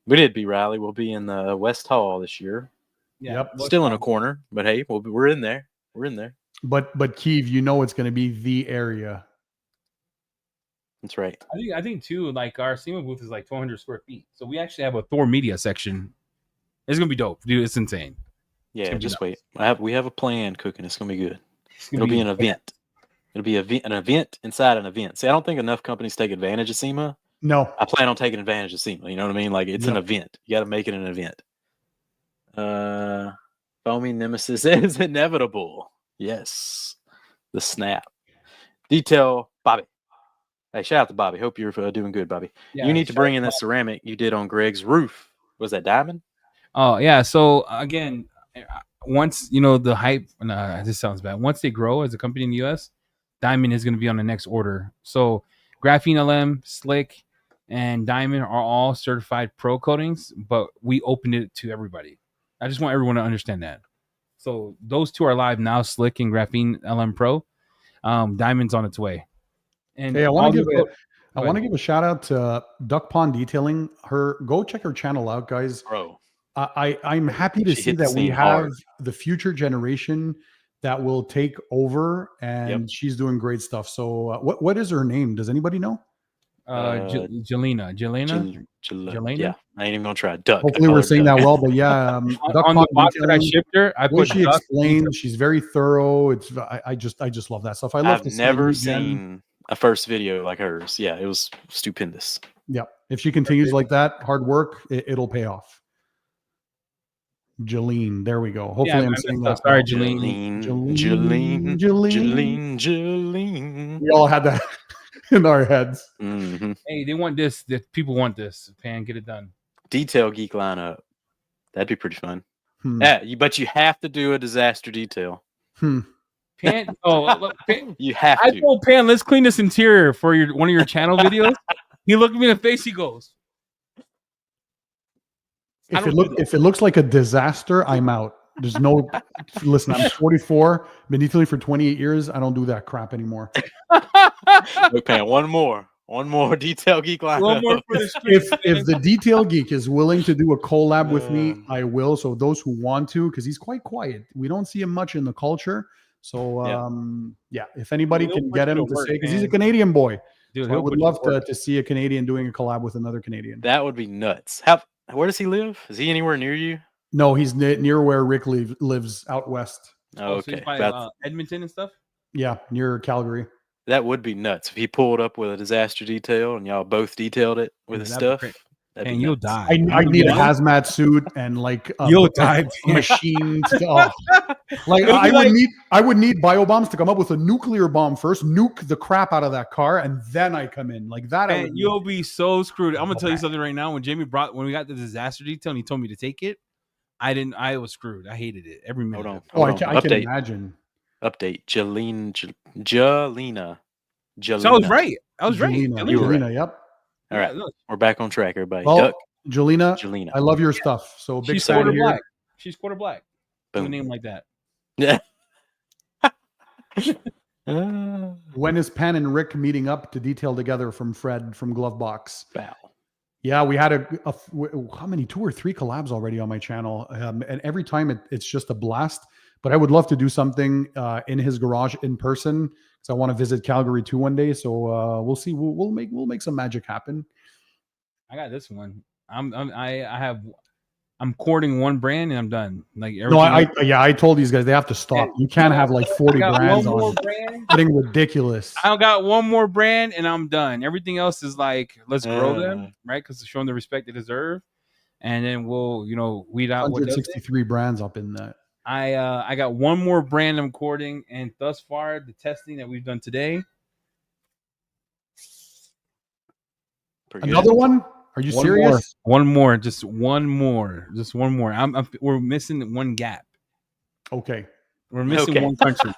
We did be Riley. We'll be in the West Hall this year. Yeah, Yep. what's Still in a up? corner, but hey, we're in there. We're in there. But Kiev, you know it's going to be the area. That's right. I think too. Like our SEMA booth is like 200 square feet, so we actually have a Thor media section. It's gonna be dope, dude. It's insane. Yeah, gonna be just nuts. wait. We have a plan cooking. It's gonna be good. It's gonna It'll be an event. It'll be an event inside an event. See, I don't think enough companies take advantage of SEMA. No. I plan on taking advantage of SEMA. You know what I mean? Like it's an Yep. event. You got to make it an event. Foamy Nemesis is inevitable. Yes. The snap. Detail, Bobby. Hey, shout out to Bobby. Hope you're doing good, Bobby. Yeah, You need to shout bring out in to that ceramic you did on Greg's roof. Was that diamond? Oh yeah. So again, once you know the hype. Nah, this sounds bad. Once they grow as a company in the US, Diamond is going to be on the next order. So Graphine LM, Slick, and Diamond are all certified pro coatings, but we opened it to everybody. I just want everyone to understand that. So those two are live now, Slick and Graphine LM Pro. Diamond's on its way. And Hey, I all want to the give co- I want to give a shout out to Duck Pond Detailing. Go check her channel out, guys. Bro. I'm happy to She see hit the that we scene have hard. the future generation that will take over, and Yep. she's doing great stuff. So, what is her name? Does anybody know? Jelena. Jelena? Yeah, I ain't even gonna try. Duck. Hopefully, we're saying that well. But yeah, Duck On the Pond box that I Detailing. shipped her, I The way put she Duck explains, she's very thorough. I just love that stuff. I love I've to see the never new gen. seen a first video like hers. Yeah, it was stupendous. Yeah, if she continues like that, hard work, it'll pay off. Jolene, there we go. Hopefully, I'm saying that. Sorry, well. Jolene. Jolene. We all had that in our heads. Mm-hmm. Hey, they want this. The people want this. Pan, get it done. Detail geek lineup. That'd be pretty fun. Hmm. Yeah, but you have to do a disaster detail. Hmm. Pan. Look, Pan. You have I to. told Pan, let's clean this interior for one of your channel videos. He looked me in the face. He goes, If it looks like a disaster, I'm out. There's no listen. I'm 44. Been detailing for 28 years. I don't do that crap anymore. Look, Pan, one more detail geek lineup. one more for the street. If the detail geek is willing to do a collab with me, I will. So those who want to, because he's quite quiet. We don't see him much in the culture. So yeah, if anybody He'll can push get you him to to work, say, because he's a man. Canadian boy. Dude, So I he'll would put you love to work. to see a Canadian doing a collab with another Canadian. That would be nuts. Where does he live? Is he anywhere near you? No, he's near where Rick lives out west. Oh, So he's okay. by, Edmonton and stuff. Yeah, near Calgary. That would be nuts if he pulled up with a disaster detail and y'all both detailed it with his That'd be stuff. great. That'd And be you'll nuts. die. I need a hazmat suit and like You'll die. a machine. Like It'll be I would need Biobombs to come up with a nuclear bomb first, nuke the crap out of that car, and then I come in like that. I Man, would you'll be so screwed. I'm gonna tell you something right now. When we got the disaster detail and he told me to take it, I was screwed. I hated it every minute. Hold on. Oh, I hold on. can imagine. Update. Jelena. So I was right. Jelena, You were right. Yep. All right. Look, We're back on track, everybody. Well, Duck. Jelena, I love your stuff. So big she's fan quarter here. black. She's quarter black. With a Boom. name like that. Yeah. When is Pan and Rick meeting up to detail together from Fred from Glovebox? Wow. Yeah, we had how many 2 or 3 collabs already on my channel, and every time it's just a blast. But I would love to do something in his garage in person because I want to visit Calgary too one day. So we'll see. We'll make some magic happen. I got this one. I'm courting one brand and I'm done. Like everything I told these guys they have to stop. You can't have like 40 brands on. Getting ridiculous. I got one more brand and I'm done. Everything else is like, let's grow them, right? Because to show them the respect they deserve, and then we'll, weed out 163 brands up in that. I got one more brand I'm courting, and thus far the testing that we've done today. Another one? Are you serious? One more. We're missing one gap. Okay. We're missing one country.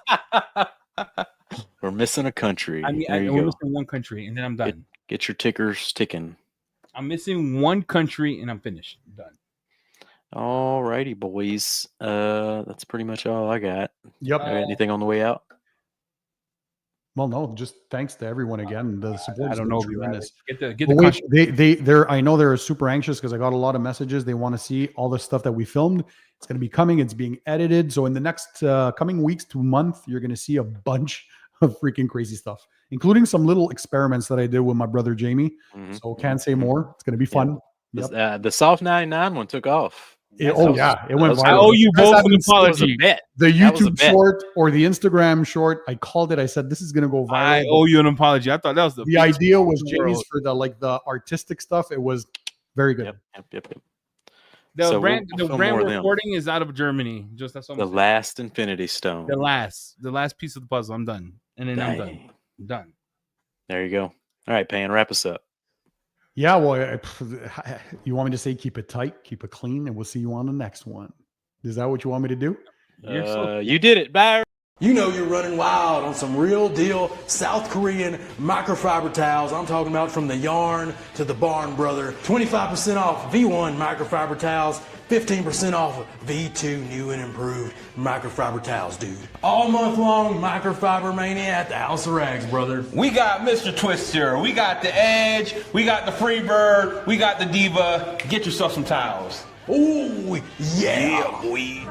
We're missing a country. We're missing one country, and then I'm done. Get your tickers ticking. I'm missing one country, and I'm finished. I'm done. All righty, boys. That's pretty much all I got. Yep. Anything on the way out? Well, no, just thanks to everyone again. The support is tremendous. Get the I know they're super anxious because I got a lot of messages. They want to see all the stuff that we filmed. It's going to be coming. It's being edited. So in the next coming weeks to month, you're going to see a bunch of freaking crazy stuff, including some little experiments that I did with my brother Jamie. So can't say more. It's going to be fun. Yep. The Soft 99 one took off. It went viral. I owe you both an apology. The YouTube short or the Instagram short, I called it. I said this is going to go viral. I owe you an apology. I thought that was the idea was Jamie's for the artistic stuff. It was very good. Yep. The brand we're recording is out of Germany. Just that's the last Infinity Stone. The last piece of the puzzle. I'm done, and then I'm done. There you go. All right, Pan, wrap us up. Yeah, well, you want me to say keep it tight, keep it clean, and we'll see you on the next one. Is that what you want me to do? You did it, Barry. You know you're running wild on some real deal South Korean microfiber towels. I'm talking about from the yarn to the barn, brother. 25% off V1 microfiber towels, 15% off V2 new and improved microfiber towels, dude. All month long, microfiber mania at the House of Rags, brother. We got Mr. Twister, we got the Edge, we got the Freebird, we got the Diva. Get yourself some towels. Ooh, yeah, boy.